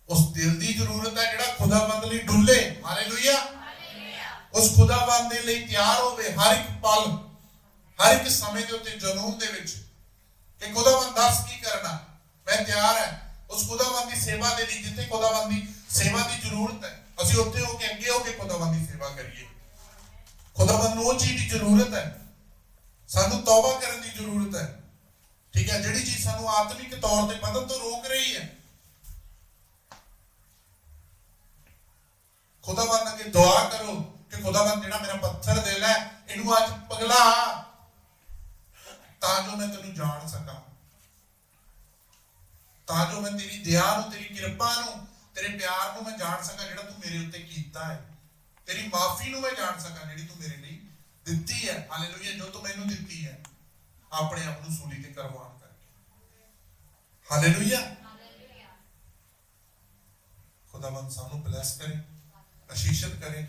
ਉਸ ਦਿਲ ਦੀ ਜ਼ਰੂਰਤ ਹੈ ਜਿਹੜਾ ਖੁਦਾਵੰਦ ਲਈ ਡੁੱਲੇ, ਹਾਲੇਲੂਇਆ, ਉਸ ਖੁਦਾਵੰਦ ਦੇ ਲਈ ਤਿਆਰ ਹੋਵੇ ਹਰ ਇੱਕ ਪਲ, ਹਰ ਇੱਕ ਸਮੇਂ ਦੇ ਉੱਤੇ ਜਨੂਨ ਦੇ ਵਿੱਚ ਕਿ ਖੁਦਾਵੰਦ ਦੱਸ ਕੀ ਕਰਨਾ, ਮੈਂ ਤਿਆਰ ਹੈ ਉਸ ਖੁਦਾਵੰਦ ਦੀ ਸੇਵਾ ਦੇ ਲਈ। ਜਿੱਥੇ ਖੁਦਾਵੰਦ ਦੀ ਸੇਵਾ ਦੀ ਜ਼ਰੂਰਤ ਹੈ ਅਸੀਂ ਉੱਥੇ ਹੋ ਕੇ ਅੱਗੇ ਹੋ ਕੇ ਖੁਦਾਵੰਦ ਦੀ ਸੇਵਾ ਕਰੀਏ। ਖੁਦਾਵੰਦ ਨੂੰ ਉਹ ਚੀਜ਼ ਦੀ ਜ਼ਰੂਰਤ ਹੈ, ਸਾਨੂੰ ਤੌਬਾ ਕਰਨ ਦੀ ਜ਼ਰੂਰਤ ਹੈ, ਠੀਕ ਹੈ, ਜਿਹੜੀ ਚੀਜ਼ ਸਾਨੂੰ ਆਤਮਿਕ ਤੌਰ ਤੇ ਵਧਣ ਤੋਂ ਰੋਕ ਰਹੀ ਹੈ। ਖੁਦਾਵੰਦ ਅੱਗੇ ਦੁਆ ਕਰੋ ਕਿ ਖੁਦਾਵੰਦ ਜਿਹੜਾ ਮੇਰਾ ਪੱਥਰ ਦਿਲ ਹੈ ਇਹਨੂੰ ਅੱਜ ਪਗਲਾ, ਤਾਂ ਜੋ ਮੈਂ ਤੈਨੂੰ ਜਾਣ ਸਕਾਂ, ਤਾਂ ਜੋ ਮੈਂ ਤੇਰੀ ਦਇਆ ਨੂੰ, ਤੇਰੀ ਕਿਰਪਾ ਨੂੰ, ਤੇਰੇ ਪਿਆਰ ਨੂੰ ਮੈਂ ਜਾਣ ਸਕਾਂ ਜਿਹੜਾ ਤੂੰ ਮੇਰੇ ਉੱਤੇ ਕੀਤਾ ਹੈ, ਤੇਰੀ ਮਾਫੀ ਨੂੰ ਮੈਂ ਜਾਣ ਸਕਾਂ ਜਿਹੜੀ ਤੂੰ ਮੇਰੇ ਲਈ ਦਿੱਤੀ ਹੈ, ਹਾਲੇਲੂਇਆ, ਜੋ ਤੂੰ ਮੈਨੂੰ ਦਿੱਤੀ ਹੈ, ਆਪਣੇ ਆਪ ਨੂੰ ਸੂਲੀ ਤੇ ਕੁਰਬਾਨ ਕਰਕੇ। ਹਾਲੇਲੂਇਆ। खुदावंद सानू ब्लेस करे, आशीषित करे।